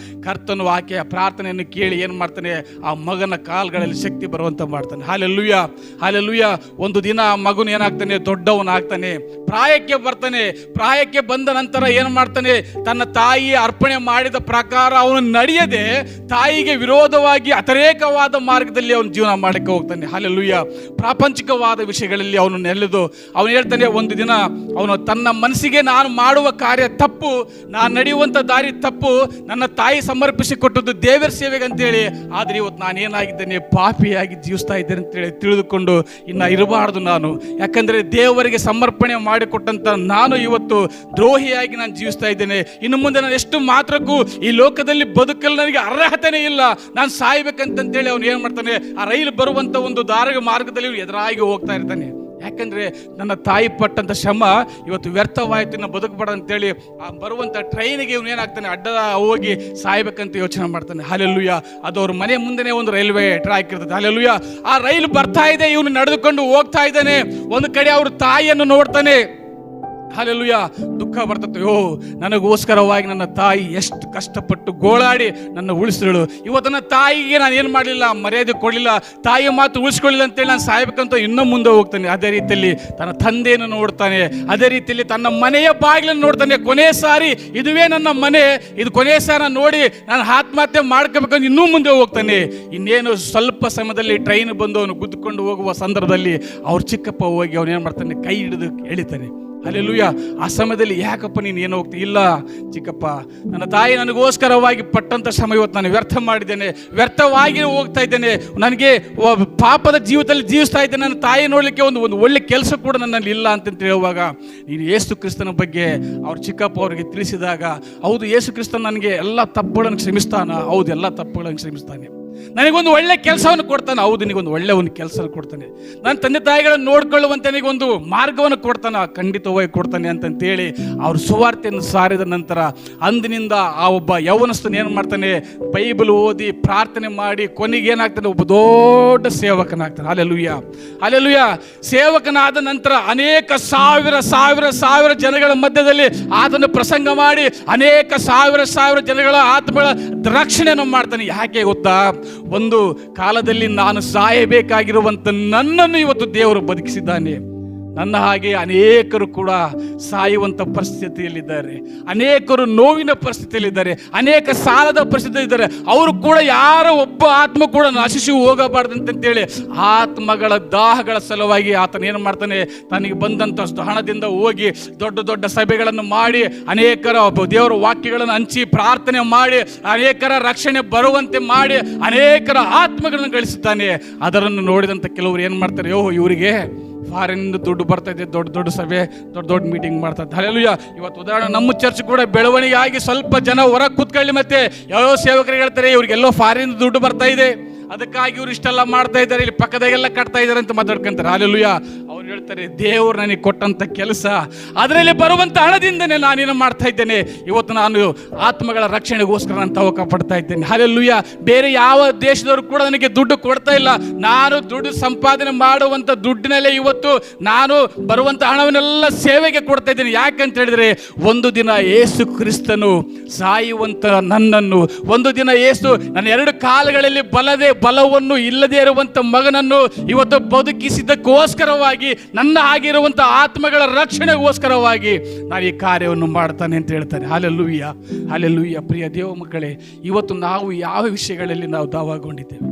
[SPEAKER 2] ಕರ್ತನು ಆಕೆಯ ಪ್ರಾರ್ಥನೆಯನ್ನು ಕೇಳಿ ಏನು ಮಾಡ್ತಾನೆ, ಆ ಮಗನ ಕಾಲುಗಳಲ್ಲಿ ಶಕ್ತಿ ಬರುವಂತ ಮಾಡ್ತಾನೆ. Hallelujah, hallelujah. ಒಂದು ದಿನ ಆ ಮಗನು ಏನಾಗ್ತಾನೆ, ದೊಡ್ಡವನಾಗ್ತಾನೆ, ಪ್ರಾಯಕ್ಕೆ ಬರ್ತಾನೆ. ಪ್ರಾಯಕ್ಕೆ ಬಂದ ನಂತರ ಏನು ಮಾಡ್ತಾನೆ, ತನ್ನ ತಾಯಿ ಅರ್ಪಣೆ ಮಾಡಿದ ಪ್ರಕಾರ ಅವನು ನಡೆಯದೆ ತಾಯಿಗೆ ವಿರೋಧವಾಗಿ ಅತಿರೇಕವಾದ ಮಾರ್ಗದಲ್ಲಿ ಅವನು ಜೀವನ ಮಾಡಕ್ಕೆ ಹೋಗ್ತಾನೆ. ಹಲ್ಲೆಲೂಯ. ಪ್ರಾಪಂಚಿಕವಾದ ವಿಷಯಗಳಲ್ಲಿ ಅವನು ನೆಲೆದು ಅವನು ಹೇಳ್ತಾನೆ, ಒಂದು ದಿನ ಅವನು ತನ್ನ ಮನಸ್ಸಿಗೆ ನಾನು ಮಾಡುವ ಕಾರ್ಯ ತಪ್ಪು, ನಾನು ನಡೆಯುವಂಥ ದಾರಿ ತಪ್ಪು, ನನ್ನ ತಾಯಿ ಸಮರ್ಪಿಸಿ ಕೊಟ್ಟದ್ದು ದೇವರ ಸೇವೆಗೆ ಅಂತೇಳಿ, ಆದರೆ ಇವತ್ತು ನಾನೇನಾಗಿದ್ದೇನೆ, ಪಾಪಿಯಾಗಿ ಜೀವಿಸ್ತಾ ಇದ್ದೇನೆ ಅಂತೇಳಿ ತಿಳಿದುಕೊಂಡು ಇನ್ನು ಇರಬಾರ್ದು ನಾನು, ಯಾಕಂದರೆ ದೇವರಿಗೆ ಸಮರ್ಪಣೆ ಮಾಡಿಕೊಟ್ಟಂತ ನಾನು ಇವತ್ತು ದ್ರೋಹಿಯಾಗಿ ನಾನು ಜೀವಿಸ್ತಾ ಇದ್ದೇನೆ. ಇನ್ನು ಮುಂದೆ ನಾನು ಎಷ್ಟು ಮಾತ್ರಕ್ಕೂ ಈ ಲೋಕದಲ್ಲಿ ಬದುಕಲು ನನಗೆ ಅರ್ಹತೆನೇ ಇಲ್ಲ, ನಾನು ಸಾಯ್ಬೇಕಂತೇಳಿ ಅವನು ಏನು ಮಾಡ್ತಾನೆ, ಆ ರೈಲು ಬರುವಂಥ ಒಂದು ಮಾರ್ಗದಲ್ಲಿ ಎದುರಾಗಿ ಹೋಗ್ತಾ ಇರ್ತಾನೆ. ಯಾಕಂದರೆ ನನ್ನ ತಾಯಿ ಪಟ್ಟಂಥ ಶ್ರಮ ಇವತ್ತು ವ್ಯರ್ಥವಾಯಿತು, ಇನ್ನು ಬದುಕಬೇಡ ಅಂತೇಳಿ ಆ ಬರುವಂಥ ಟ್ರೈನಿಗೆ ಇವನು ಏನಾಗ್ತಾನೆ, ಅಡ್ಡ ಹೋಗಿ ಸಾಯ್ಬೇಕಂತ ಯೋಚನೆ ಮಾಡ್ತಾನೆ. ಹಲ್ಲೆಲೂಯ. ಅದು ಅವ್ರ ಮನೆ ಮುಂದೆನೇ ಒಂದು ರೈಲ್ವೆ ಟ್ರ್ಯಾಕ್ ಇರ್ತದೆ. ಹಲ್ಲೆಲೂಯ. ಆ ರೈಲು ಬರ್ತಾ ಇದೆ, ಇವನು ನಡೆದುಕೊಂಡು ಹೋಗ್ತಾ ಇದ್ದಾನೆ. ಒಂದು ಕಡೆ ಅವ್ರ ತಾಯಿಯನ್ನು ನೋಡ್ತಾನೆ. ಹಲ್ಲೆಲೂಯ. ದುಃಖ ಬರ್ತದೆ, ನನಗೋಸ್ಕರವಾಗಿ ನನ್ನ ತಾಯಿ ಎಷ್ಟು ಕಷ್ಟಪಟ್ಟು ಗೋಳಾಡಿ ನನ್ನ ಉಳಿಸಿದಳು, ಇವತ್ತು ನನ್ನ ತಾಯಿಗೆ ನಾನು ಏನು ಮಾಡಲಿಲ್ಲ, ಮರ್ಯಾದೆ ಕೊಡಲಿಲ್ಲ, ತಾಯಿಯ ಮಾತು ಉಳಿಸ್ಕೊಳ್ಳಿಲ್ಲ ಅಂತೇಳಿ ನಾನು ಸಾಯ್ಬೇಕಂತ ಇನ್ನೂ ಮುಂದೆ ಹೋಗ್ತಾನೆ. ಅದೇ ರೀತಿಯಲ್ಲಿ ತನ್ನ ತಂದೆಯನ್ನು ನೋಡ್ತಾನೆ, ಅದೇ ರೀತಿಯಲ್ಲಿ ತನ್ನ ಮನೆಯ ಬಾಗಿಲನ್ನು ನೋಡ್ತಾನೆ. ಕೊನೆ ಸಾರಿ ಇದುವೇ ನನ್ನ ಮನೆ, ಇದು ಕೊನೆ ಸಾರಿ ನೋಡಿ ನಾನು ಆತ್ಮಹತ್ಯೆ ಮಾಡ್ಕೋಬೇಕಂತ ಇನ್ನೂ ಮುಂದೆ ಹೋಗ್ತಾನೆ. ಇನ್ನೇನು ಸ್ವಲ್ಪ ಸಮಯದಲ್ಲಿ ಟ್ರೈನ್ ಬಂದು ಅವನು ಗುದ್ದುಕೊಂಡು ಹೋಗುವ ಸಂದರ್ಭದಲ್ಲಿ ಅವ್ರ ಚಿಕ್ಕಪ್ಪ ಹೋಗಿ ಅವನು ಏನು ಮಾಡ್ತಾನೆ, ಕೈ ಹಿಡಿದು ಎಳಿತಾನೆ. ಹಲ್ಲೆಲೂಯ. ಆ ಸಮಯದಲ್ಲಿ ಯಾಕಪ್ಪ ನೀನು ಏನು ಹೋಗ್ತಿ, ಇಲ್ಲ ಚಿಕ್ಕಪ್ಪ, ನನ್ನ ತಾಯಿ ನನಗೋಸ್ಕರವಾಗಿ ಪಟ್ಟಂಥ ಶ್ರಮ ಇವತ್ತು ನಾನು ವ್ಯರ್ಥ ಮಾಡಿದ್ದೇನೆ, ವ್ಯರ್ಥವಾಗಿ ಹೋಗ್ತಾ ಇದ್ದೇನೆ, ನನಗೆ ಪಾಪದ ಜೀವಿತದಲ್ಲಿ ಜೀವಿಸ್ತಾ ಇದ್ದೇನೆ, ನನ್ನ ತಾಯಿ ನೋಡಲಿಕ್ಕೆ ಒಂದು ಒಳ್ಳೆ ಕೆಲಸ ಕೂಡ ನನ್ನಲ್ಲಿ ಇಲ್ಲ ಅಂತ ಹೇಳುವಾಗ ನೀನು ಯೇಸು ಕ್ರಿಸ್ತನ ಬಗ್ಗೆ ಅವ್ರ ಚಿಕ್ಕಪ್ಪ ಅವರಿಗೆ ತಿಳಿಸಿದಾಗ, ಹೌದು ಯೇಸು ಕ್ರಿಸ್ತನ ನನಗೆ ಎಲ್ಲ ತಪ್ಪುಗಳನ್ನು ಕ್ಷಮಿಸ್ತಾನ, ಹೌದು ಎಲ್ಲ ತಪ್ಪುಗಳನ್ನು ಕ್ಷಮಿಸ್ತಾನೆ, ನನಗೊಂದು ಒಳ್ಳೆ ಕೆಲಸವನ್ನು ಕೊಡ್ತಾನೆ, ಹೌದು ನಿನಗೊಂದು ಒಳ್ಳೆ ಒಂದು ಕೆಲಸ ಕೊಡ್ತಾನೆ, ನನ್ನ ತಂದೆ ತಾಯಿಗಳನ್ನು ನೋಡ್ಕೊಳ್ಳುವಂತೆ ನನಗೊಂದು ಮಾರ್ಗವನ್ನು ಕೊಡ್ತಾನೆ, ಖಂಡಿತವಾಗಿ ಕೊಡ್ತಾನೆ ಅಂತಂತೇಳಿ ಅವ್ರ ಸುವಾರ್ತೆಯನ್ನು ಸಾರಿದ ನಂತರ ಅಂದಿನಿಂದ ಆ ಒಬ್ಬ ಯೌವನಸ್ಥನು ಏನು ಮಾಡ್ತಾನೆ, ಬೈಬಲ್ ಓದಿ ಪ್ರಾರ್ಥನೆ ಮಾಡಿ ಕೊನೆಗೆ ಏನಾಗ್ತಾನೆ, ಒಬ್ಬ ದೊಡ್ಡ ಸೇವಕನಾಗ್ತಾನೆ. Hallelujah, hallelujah. ಸೇವಕನಾದ ನಂತರ ಅನೇಕ ಸಾವಿರ ಜನಗಳ ಮಧ್ಯದಲ್ಲಿ ಆತನು ಪ್ರಸಂಗ ಮಾಡಿ ಅನೇಕ ಸಾವಿರ ಜನಗಳ ಆತ್ಮಗಳ ರಕ್ಷಣೆಯನ್ನು ಮಾಡ್ತಾನೆ. ಯಾಕೆ ಗೊತ್ತಾ, ಒಂದು ಕಾಲದಲ್ಲಿ ನಾನು ಸಾಯಬೇಕಾಗಿರುವಂಥ ನನ್ನನ್ನು ಇವತ್ತು ದೇವರು ಬದುಕಿಸಿದ್ದಾನೆ. ನನ್ನ ಹಾಗೆ ಅನೇಕರು ಕೂಡ ಸಾಯುವಂಥ ಪರಿಸ್ಥಿತಿಯಲ್ಲಿದ್ದಾರೆ, ಅನೇಕರು ನೋವಿನ ಪರಿಸ್ಥಿತಿಯಲ್ಲಿದ್ದಾರೆ, ಅನೇಕ ಸಾಲದ ಪರಿಸ್ಥಿತಿಯಲ್ಲಿದ್ದಾರೆ. ಅವರು ಕೂಡ ಯಾರೋ ಒಬ್ಬ ಆತ್ಮ ಕೂಡ ನಶಿಸಿ ಹೋಗಬಾರ್ದಂತೇಳಿ ಆತ್ಮಗಳ ದಾಹಗಳ ಸಲುವಾಗಿ ಆತನ ಏನು ಮಾಡ್ತಾನೆ, ತನಗೆ ಬಂದಂಥ ಹಣದಿಂದ ಹೋಗಿ ದೊಡ್ಡ ದೊಡ್ಡ ಸಭೆಗಳನ್ನು ಮಾಡಿ ಅನೇಕರ ದೇವರ ವಾಕ್ಯಗಳನ್ನು ಹಂಚಿ ಪ್ರಾರ್ಥನೆ ಮಾಡಿ ಅನೇಕರ ರಕ್ಷಣೆ ಬರುವಂತೆ ಮಾಡಿ ಅನೇಕರ ಆತ್ಮಗಳನ್ನು ಗಳಿಸುತ್ತಾನೆ. ಅದನ್ನು ನೋಡಿದಂಥ ಕೆಲವರು ಏನು ಮಾಡ್ತಾರೆ, ಇವರಿಗೆ ಫಾರಿನ್ ದುಡ್ಡು ಬರ್ತಾ ಇದೆ, ದೊಡ್ಡ ದೊಡ್ಡ ಸಭೆ, ದೊಡ್ಡ ದೊಡ್ಡ ಮೀಟಿಂಗ್ ಮಾಡ್ತಾ ಇದ್ದಾರೆ. ಹಲ್ಲೆಲೂಯಾ. ಇವತ್ತು ಉದಾಹರಣೆ ನಮ್ಮ ಚರ್ಚ್ ಕೂಡ ಬೆಳವಣಿಗೆ ಆಗಿ ಸ್ವಲ್ಪ ಜನ ಹೊರಗೆ ಕೂತ್ಕೊಳ್ಳಿ, ಮತ್ತೆ ಯಾವ ಸೇವಕರಿಗೆ ಹೇಳ್ತಾರೆ ಇವ್ರಿಗೆಲ್ಲೋ ಫಾರಿನ್ ದುಡ್ಡು ಬರ್ತಾ ಇದೆ, ಅದಕ್ಕಾಗಿ ಇವ್ರು ಇಷ್ಟೆಲ್ಲ ಮಾಡ್ತಾ ಇದ್ದಾರೆ, ಇಲ್ಲಿ ಪಕ್ಕದಾಗೆಲ್ಲ ಕಟ್ತಾ ಇದ್ದಾರೆ ಅಂತ ಮಾತಾಡ್ಕೊಂತಾರೆ. ಹಲ್ಲೆಲೂಯಾ. ಅವ್ರು ಹೇಳ್ತಾರೆ, ದೇವರು ನನಗೆ ಕೊಟ್ಟಂತ ಕೆಲಸ, ಅದರಲ್ಲಿ ಬರುವಂತ ಹಣದಿಂದನೇ ನಾನೇನು ಮಾಡ್ತಾ ಇದ್ದೇನೆ, ಇವತ್ತು ನಾನು ಆತ್ಮಗಳ ರಕ್ಷಣೆಗೋಸ್ಕರ ನಾನು ತವಕ ಪಡ್ತಾ ಇದ್ದೇನೆ. ಹಲ್ಲೆಲೂಯಾ. ಬೇರೆ ಯಾವ ದೇಶದವರು ಕೂಡ ನನಗೆ ದುಡ್ಡು ಕೊಡ್ತಾ ಇಲ್ಲ, ನಾನು ದುಡ್ಡು ಸಂಪಾದನೆ ಮಾಡುವಂತ ದುಡ್ಡಿನಲ್ಲೇ ಇವತ್ತು ನಾನು ಬರುವಂತ ಹಣವನ್ನೆಲ್ಲ ಸೇವೆಗೆ ಕೊಡ್ತಾ ಇದ್ದೇನೆ. ಯಾಕಂತ ಹೇಳಿದ್ರೆ, ಒಂದು ದಿನ ಯೇಸು ಕ್ರಿಸ್ತನು ಸಾಯುವಂತ ನನ್ನನ್ನು, ಒಂದು ದಿನ ಯೇಸು ನನ್ನ ಎರಡು ಕಾಲುಗಳಲ್ಲಿ ಬಲವನ್ನು ಇಲ್ಲದೆ ಇರುವಂತ ಮಗನನ್ನು ಇವತ್ತು ಬದುಕಿಸಿದ್ದಕ್ಕೋಸ್ಕರವಾಗಿ, ನನ್ನ ಆಗಿರುವಂತ ಆತ್ಮಗಳ ರಕ್ಷಣೆಗೋಸ್ಕರವಾಗಿ ನಾನು ಈ ಕಾರ್ಯವನ್ನು ಮಾಡ್ತಾನೆ ಅಂತ ಹೇಳ್ತಾರೆ. Hallelujah, hallelujah. ಪ್ರಿಯ ದೇವ ಮಕ್ಕಳೇ, ಇವತ್ತು ನಾವು ಯಾವ ವಿಷಯಗಳಲ್ಲಿ ನಾವು ದಾವಗೊಂಡಿದ್ದೇವೆ?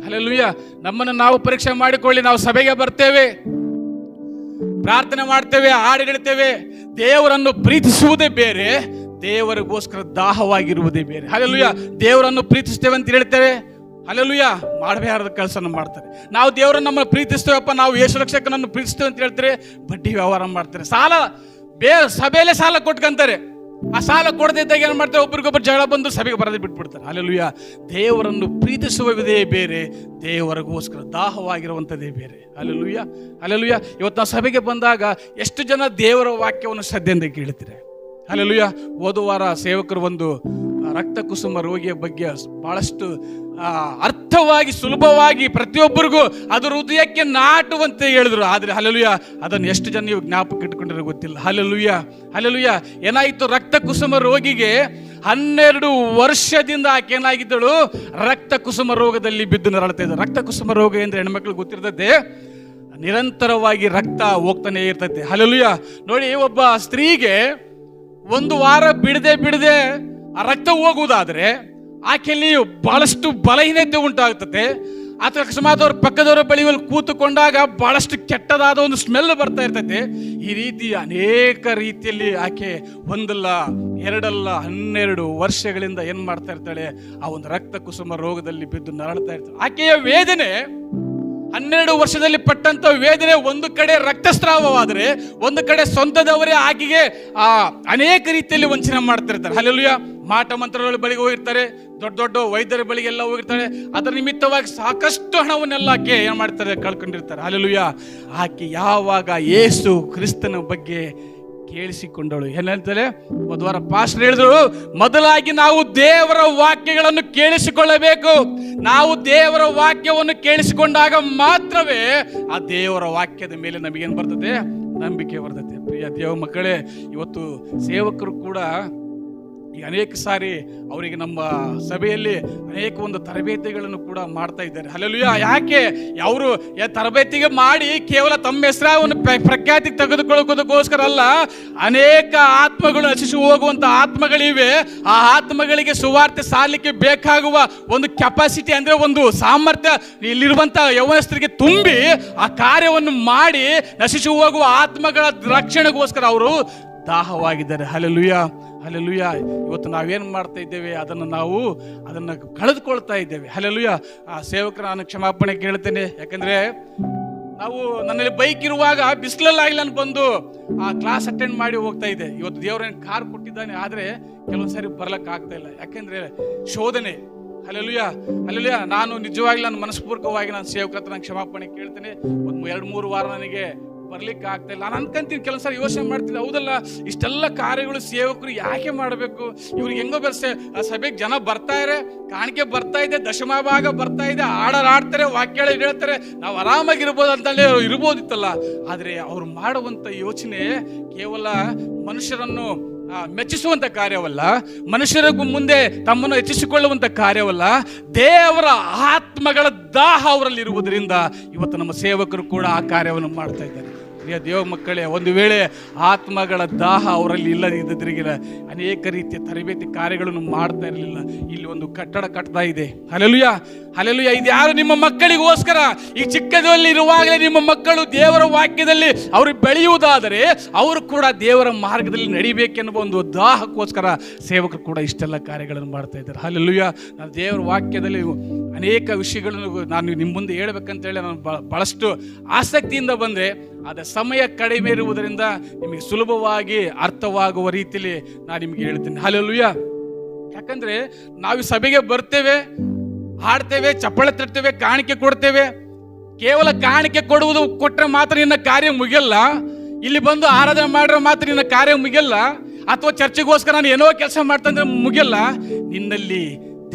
[SPEAKER 2] ಹಲ್ಲೆಲೂಯಾ. ನಮ್ಮನ್ನು ನಾವು ಪರೀಕ್ಷೆ ಮಾಡಿಕೊಳ್ಳಿ. ನಾವು ಸಭೆಗೆ ಬರ್ತೇವೆ, ಪ್ರಾರ್ಥನೆ ಮಾಡ್ತೇವೆ, ಹಾಡುಗಿಡ್ತೇವೆ. ದೇವರನ್ನು ಪ್ರೀತಿಸುವುದೇ ಬೇರೆ, ದೇವರಿಗೋಸ್ಕರ ದಾಹವಾಗಿರುವುದೇ ಬೇರೆ. ಹಲ್ಲೆಲೂಯಾ. ದೇವರನ್ನು ಪ್ರೀತಿಸ್ತೇವೆ ಅಂತ ಹೇಳ್ತೇವೆ, ಹಲ್ಲೆಲೂಯಾ, ಮಾಡಬೇಕಾದ ಕೆಲಸನ ಮಾಡ್ತಾರೆ. ನಾವು ದೇವರನ್ನು ನಮ್ಮನ್ನು ಪ್ರೀತಿಸ್ತೇವಪ್ಪ, ನಾವು ಯೇಸು ರಕ್ಷಕನನ್ನು ಪ್ರೀತಿಸ್ತೇವೆ ಅಂತ ಹೇಳ್ತಾರೆ, ಬಡ್ಡಿ ವ್ಯವಹಾರ ಮಾಡ್ತಾರೆ. ಸಭೆಯಲ್ಲೇ ಸಾಲ ಕೊಟ್ಕೊಂತಾರೆ. ಆ ಸಾಲ ಕೊಡದೇ ಇದ್ದಾಗ ಏನು ಮಾಡ್ತಾರೆ, ಒಬ್ರಿಗೊಬ್ಬರು ಜಗಳ ಬಂದು ಸಭೆಗೆ ಬರದೇ ಬಿಟ್ಬಿಡ್ತಾರೆ. ಹಲ್ಲೆಲೂಯಾ. ದೇವರನ್ನು ಪ್ರೀತಿಸುವುದೇ ಬೇರೆ, ದೇವರಿಗೋಸ್ಕರ ದಾಹವಾಗಿರುವಂಥದ್ದೇ ಬೇರೆ. Hallelujah, hallelujah. ಇವತ್ತು ನಾವು ಸಭೆಗೆ ಬಂದಾಗ ಎಷ್ಟು ಜನ ದೇವರ ವಾಕ್ಯವನ್ನು ಶ್ರದ್ಧೆಯಿಂದ ಕೇಳ್ತೀರಿ? ಹಲ್ಲೆಲೂಯಾ. ಹೋದ ವಾರ ಸೇವಕರು ಒಂದು ರಕ್ತ ಕುಸುಮ ರೋಗಿಯ ಬಗ್ಗೆ ಬಹಳಷ್ಟು ಅರ್ಥವಾಗಿ ಸುಲಭವಾಗಿ ಪ್ರತಿಯೊಬ್ಬರಿಗೂ ಅದು ಹೃದಯಕ್ಕೆ ನಾಟುವಂತೆ ಹೇಳಿದ್ರು. ಆದರೆ ಹಲ್ಲೆಲೂಯಾ, ಅದನ್ನು ಎಷ್ಟು ಜನ ನೀವು ಜ್ಞಾಪಕ ಇಟ್ಕೊಂಡಿರೋ ಗೊತ್ತಿಲ್ಲ. Hallelujah, hallelujah. ಏನಾಯಿತು, ರಕ್ತ ಕುಸುಮ ರೋಗಿಗೆ 12 ವರ್ಷದಿಂದ ಆಕೆ ಏನಾಗಿದ್ದಳು, ರಕ್ತ ಕುಸುಮ ರೋಗದಲ್ಲಿ ಬಿದ್ದು ನರಳ್ತಾ ಇದ್ದ. ರಕ್ತ ಕುಸುಮ ರೋಗ ಅಂದರೆ ಹೆಣ್ಮಕ್ಳಿಗೆ ಗೊತ್ತಿರ್ತದೆ, ನಿರಂತರವಾಗಿ ರಕ್ತ ಹೋಗ್ತಾನೆ ಇರ್ತೈತೆ. ಹಲ್ಲೆಲೂಯಾ. ನೋಡಿ, ಒಬ್ಬ ಸ್ತ್ರೀಗೆ ಒಂದು ವಾರ ಬಿಡದೆ ಆ ರಕ್ತ ಹೋಗುವುದಾದ್ರೆ ಆಕೆಯಲ್ಲಿ ಬಹಳಷ್ಟು ಬಲಹೀನತೆ ಉಂಟಾಗ್ತದೆ. ಅಥವಾ ಅಕಸ್ಮಾತ್ ಅವ್ರ ಪಕ್ಕದವರ ಬಳಿಯಲ್ಲಿ ಕೂತುಕೊಂಡಾಗ ಬಹಳಷ್ಟು ಕೆಟ್ಟದಾದ ಒಂದು ಸ್ಮೆಲ್ ಬರ್ತಾ ಇರ್ತೈತೆ. ಈ ರೀತಿ ಅನೇಕ ರೀತಿಯಲ್ಲಿ ಆಕೆ ಒಂದಲ್ಲ ಎರಡಲ್ಲ 12 ವರ್ಷಗಳಿಂದ ಏನು ಮಾಡ್ತಾ ಇರ್ತಾಳೆ, ಆ ಒಂದು ರಕ್ತ ಕುಸುಮ ರೋಗದಲ್ಲಿ ಬಿದ್ದು ನರಳ್ತಾ ಇರ್ತಾಳೆ. ಆಕೆಯ ವೇದನೆ 12 ವರ್ಷದಲ್ಲಿ ಪಟ್ಟಂತ ವೇದನೆ, ಒಂದು ಕಡೆ ರಕ್ತಸ್ರಾವವಾದರೆ ಒಂದು ಕಡೆ ಸ್ವಂತದವರೇ ಆಕೆಗೆ ಅನೇಕ ರೀತಿಯಲ್ಲಿ ವಂಚನೆ ಮಾಡ್ತಿರ್ತಾರೆ. ಹಲ್ಲೆಲೂಯಾ. ಮಾಟ ಮಂತ್ರಗಳ ಬಳಿಗೆ ಹೋಗಿರ್ತಾರೆ, ದೊಡ್ಡ ದೊಡ್ಡ ವೈದ್ಯರ ಬಳಿಗೆಲ್ಲ ಹೋಗಿರ್ತಾರೆ. ಅದರ ನಿಮಿತ್ತವಾಗಿ ಸಾಕಷ್ಟು ಹಣವನ್ನೆಲ್ಲ ಆಕೆ ಏನು ಮಾಡ್ತಾರೆ, ಕಳ್ಕೊಂಡಿರ್ತಾರೆ. ಹಲ್ಲೆಲೂಯಾ. ಆಕೆ ಯಾವಾಗ ಯೇಸು ಕ್ರಿಸ್ತನ ಬಗ್ಗೆ ಕೇಳಿಸಿಕೊಂಡಳು, ಏನಂತಾರೆ, ಒಂದು ವಾರ ಪಾಸ್ಟರ್ ಹೇಳಿದ್ರು, ಮೊದಲಾಗಿ ನಾವು ದೇವರ ವಾಕ್ಯಗಳನ್ನು ಕೇಳಿಸಿಕೊಳ್ಳಬೇಕು. ನಾವು ದೇವರ ವಾಕ್ಯವನ್ನು ಕೇಳಿಸಿಕೊಂಡಾಗ ಮಾತ್ರವೇ ಆ ದೇವರ ವಾಕ್ಯದ ಮೇಲೆ ನಮಗೇನು ಬರ್ತದೆ, ನಂಬಿಕೆ ಬರ್ತದೆ. ಪ್ರಿಯ ದೇವ ಮಕ್ಕಳೇ, ಇವತ್ತು ಸೇವಕರು ಕೂಡ ಈಗ ಅನೇಕ ಸಾರಿ ಅವರಿಗೆ ನಮ್ಮ ಸಭೆಯಲ್ಲಿ ಅನೇಕ ಒಂದು ತರಬೇತಿಗಳನ್ನು ಕೂಡ ಮಾಡ್ತಾ ಇದ್ದಾರೆ. ಹಲ್ಲೆಲೂಯಾ. ಯಾಕೆ ಅವರು ತರಬೇತಿಗೆ ಮಾಡಿ ಕೇವಲ ತಮ್ಮ ಹೆಸರನ್ನು ಪ್ರಖ್ಯಾತಿಗೆ ತೆಗೆದುಕೊಳ್ಳೋದಕ್ಕೋಸ್ಕರ ಅಲ್ಲ, ಅನೇಕ ಆತ್ಮಗಳು ನಶಿಸಿ ಹೋಗುವಂಥ ಆತ್ಮಗಳಿವೆ. ಆ ಆತ್ಮಗಳಿಗೆ ಸುವಾರ್ತೆ ಸಾರಲಿಕ್ಕೆ ಬೇಕಾಗುವ ಒಂದು ಕೆಪಾಸಿಟಿ, ಅಂದರೆ ಒಂದು ಸಾಮರ್ಥ್ಯ ಇಲ್ಲಿರುವಂಥ ಯೌವನಸ್ಥರಿಗೆ ತುಂಬಿ ಆ ಕಾರ್ಯವನ್ನು ಮಾಡಿ ನಶಿಸಿ ಹೋಗುವ ಆತ್ಮಗಳ ರಕ್ಷಣೆಗೋಸ್ಕರ ಅವರು ದಾಹವಾಗಿದ್ದಾರೆ. Hallelujah, hallelujah. ಇವತ್ತು ನಾವೇನು ಮಾಡ್ತಾ ಇದ್ದೇವೆ, ಅದನ್ನು ಕಳೆದುಕೊಳ್ತಾ ಇದ್ದೇವೆ. ಹಲ್ಲೆಲೂಯಾ. ಆ ಸೇವಕರ ನಾನು ಕ್ಷಮಾಪಣೆ ಕೇಳ್ತೇನೆ. ಯಾಕಂದರೆ ನಾವು ನನ್ನಲ್ಲಿ ಬೈಕ್ ಇರುವಾಗ ಬಿಸಿಲಲ್ಲಾಗಿಲ್ಲ ನಾನು ಬಂದು ಆ ಕ್ಲಾಸ್ ಅಟೆಂಡ್ ಮಾಡಿ ಹೋಗ್ತಾ ಇದ್ದೆ. ಇವತ್ತು ದೇವರೇನು ಕಾರ್ ಕೊಟ್ಟಿದ್ದಾನೆ, ಆದರೆ ಕೆಲವೊಂದು ಸಾರಿ ಬರ್ಲಿಕ್ಕೆ ಆಗ್ತಾ ಇಲ್ಲ, ಯಾಕೆಂದರೆ ಶೋಧನೆ. Hallelujah, hallelujah. ನಾನು ನಿಜವಾಗ್ಲೂ ನಾನು ಮನಸ್ಪೂರ್ವಕವಾಗಿ ನಾನು ಸೇವಕರ ಹತ್ರ ನಾನು ಕ್ಷಮಾಪಣೆ ಕೇಳ್ತೇನೆ. ಒಂದು 2-3 ವಾರ ನನಗೆ ಬರ್ಲಿಕ್ಕೆ ಆಗ್ತಾ ಇಲ್ಲ. ನಾನು ಅನ್ಕೊಂತೀನಿ, ಕೆಲವು ಸಾರಿ ಯೋಚನೆ ಮಾಡ್ತೀನಿ, ಹೌದಲ್ಲ, ಇಷ್ಟೆಲ್ಲ ಕಾರ್ಯಗಳು ಸೇವಕರು ಯಾಕೆ ಮಾಡಬೇಕು? ಇವ್ರಿಗೆ ಹೆಂಗೋ ಸಭೆಗೆ ಜನ ಬರ್ತಾರೆ, ಕಾಣಿಕೆ ಬರ್ತಾ ಇದೆ, ದಶಮ ಭಾಗ ಬರ್ತಾ ಇದೆ, ಆಡ್ತಾರೆ, ವಾಕ್ಯ ಹೇಳ್ತಾರೆ, ನಾವು ಆರಾಮಾಗಿರ್ಬೋದು ಅಂತಲೇ ಇರ್ಬೋದಿತ್ತಲ್ಲ. ಆದರೆ ಅವ್ರು ಮಾಡುವಂಥ ಯೋಚನೆ ಕೇವಲ ಮನುಷ್ಯರನ್ನು ಮೆಚ್ಚಿಸುವಂಥ ಕಾರ್ಯವಲ್ಲ, ಮನುಷ್ಯರಿಗೂ ಮುಂದೆ ತಮ್ಮನ್ನು ಹೆಚ್ಚಿಸಿಕೊಳ್ಳುವಂಥ ಕಾರ್ಯವಲ್ಲ. ದೇವರ ಆತ್ಮಗಳ ದಾಹ ಅವರಲ್ಲಿ ಇರುವುದರಿಂದ ಇವತ್ತು ನಮ್ಮ ಸೇವಕರು ಕೂಡ ಆ ಕಾರ್ಯವನ್ನು ಮಾಡ್ತಾ ಇದ್ದಾರೆ. ಪ್ರಿಯ ದೇವ ಮಕ್ಕಳೇ, ಒಂದು ವೇಳೆ ಆತ್ಮಗಳ ದಾಹ ಅವರಲ್ಲಿ ಇಲ್ಲದಿದ್ದರೆ ಅನೇಕ ರೀತಿಯ ತರಬೇತಿ ಕಾರ್ಯಗಳನ್ನು ಮಾಡ್ತಾ ಇರಲಿಲ್ಲ. ಇಲ್ಲಿ ಒಂದು ಕಟ್ಟಡ ಕಟ್ತಾ ಇದೆ. Hallelujah, hallelujah. ಇದು ಯಾರು? ನಿಮ್ಮ ಮಕ್ಕಳಿಗೋಸ್ಕರ. ಈ ಚಿಕ್ಕದಲ್ಲಿ ಇರುವಾಗಲೇ ನಿಮ್ಮ ಮಕ್ಕಳು ದೇವರ ವಾಕ್ಯದಲ್ಲಿ ಅವರು ಬೆಳೆಯುವುದಾದರೆ ಅವರು ಕೂಡ ದೇವರ ಮಾರ್ಗದಲ್ಲಿ ನಡಿಬೇಕೆನ್ನುವ ಒಂದು ದಾಹಕ್ಕೋಸ್ಕರ ಸೇವಕರು ಕೂಡ ಇಷ್ಟೆಲ್ಲ ಕಾರ್ಯಗಳನ್ನು ಮಾಡ್ತಾ ಇದ್ದಾರೆ. ಹಲ್ಲೆಲೂಯಾ. ನಾನು ದೇವರ ವಾಕ್ಯದಲ್ಲಿ ಅನೇಕ ವಿಷಯಗಳನ್ನು ನಾನು ನಿಮ್ಮ ಮುಂದೆ ಹೇಳ್ಬೇಕಂತೇಳಿ ನಾನು ಬಹಳಷ್ಟು ಆಸಕ್ತಿಯಿಂದ ಬಂದೆ. ಆದರೆ ಸಮಯ ಕಡಿಮೆ ಇರುವುದರಿಂದ ನಿಮಗೆ ಸುಲಭವಾಗಿ ಅರ್ಥವಾಗುವ ರೀತಿಯಲ್ಲಿ ನಾನು ನಿಮಗೆ ಹೇಳ್ತೇನೆ. ಹಲ್ಲೆಲೂಯಾ. ಯಾಕಂದ್ರೆ ನಾವು ಸಭೆಗೆ ಬರ್ತೇವೆ, ಹಾಡ್ತೇವೆ, ಚಪ್ಪಳೆ ತರ್ತೇವೆ, ಕಾಣಿಕೆ ಕೊಡ್ತೇವೆ. ಕೇವಲ ಕಾಣಿಕೆ ಕೊಡುವುದು ಕೊಟ್ಟರೆ ಮಾತ್ರ ನಿನ್ನ ಕಾರ್ಯ ಮುಗಿಯಲ್ಲ. ಇಲ್ಲಿ ಬಂದು ಆರಾಧನೆ ಮಾಡಿದ್ರೆ ಮಾತ್ರ ನಿನ್ನ ಕಾರ್ಯ ಮುಗಿಯಲ್ಲ. ಅಥವಾ ಚರ್ಚೆಗೋಸ್ಕರ ನಾನು ಏನೋ ಕೆಲಸ ಮಾಡ್ತಂದ್ರೆ ಮುಗಿಯಲ್ಲ. ನಿನ್ನಲ್ಲಿ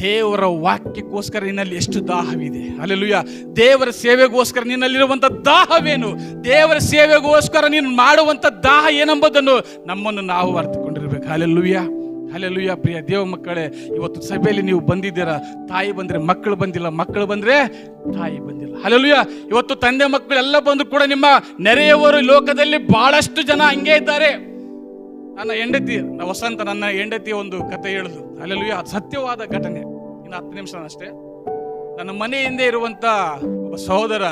[SPEAKER 2] ದೇವರ ವಾಕ್ಯಕ್ಕೋಸ್ಕರ ನಿನ್ನಲ್ಲಿ ಎಷ್ಟು ದಾಹವಿದೆ. ಹಲ್ಲೆಲೂಯಾ. ದೇವರ ಸೇವೆಗೋಸ್ಕರ ನಿನ್ನಲ್ಲಿರುವಂಥ ದಾಹವೇನು, ದೇವರ ಸೇವೆಗೋಸ್ಕರ ನೀನು ಮಾಡುವಂಥ ದಾಹ ಏನೆಂಬುದನ್ನು ನಮ್ಮನ್ನು ನಾವು ಅರ್ಥಕೊಂಡಿರ್ಬೇಕು. Hallelujah, hallelujah. ಪ್ರಿಯ ದೇವ ಮಕ್ಕಳೇ, ಇವತ್ತು ಸಭೆಯಲ್ಲಿ ನೀವು ಬಂದಿದ್ದೀರಾ. ತಾಯಿ ಬಂದರೆ ಮಕ್ಕಳು ಬಂದಿಲ್ಲ, ಮಕ್ಕಳು ಬಂದರೆ ತಾಯಿ ಬಂದಿಲ್ಲ. ಹಲ್ಲೆಲೂಯಾ. ಇವತ್ತು ತಂದೆ ಮಕ್ಕಳು ಎಲ್ಲ ಬಂದು ಕೂಡ ನಿಮ್ಮ ನೆರೆಯವರು ಲೋಕದಲ್ಲಿ ಬಹಳಷ್ಟು ಜನ ಹಂಗೆ ಇದ್ದಾರೆ. ನನ್ನ ಹೆಂಡತಿ ವಸಂತ, ನನ್ನ ಹೆಂಡತಿಯ ಒಂದು ಕತೆ ಹೇಳುದು. ಹಲ್ಲೆಲೂಯಾ. ಸತ್ಯವಾದ ಘಟನೆ. ಇನ್ನು 10 ನಿಮಿಷ ಅಷ್ಟೇ. ನನ್ನ ಮನೆ ಹಿಂದೆ ಇರುವಂತ ಒಬ್ಬ ಸಹೋದರ,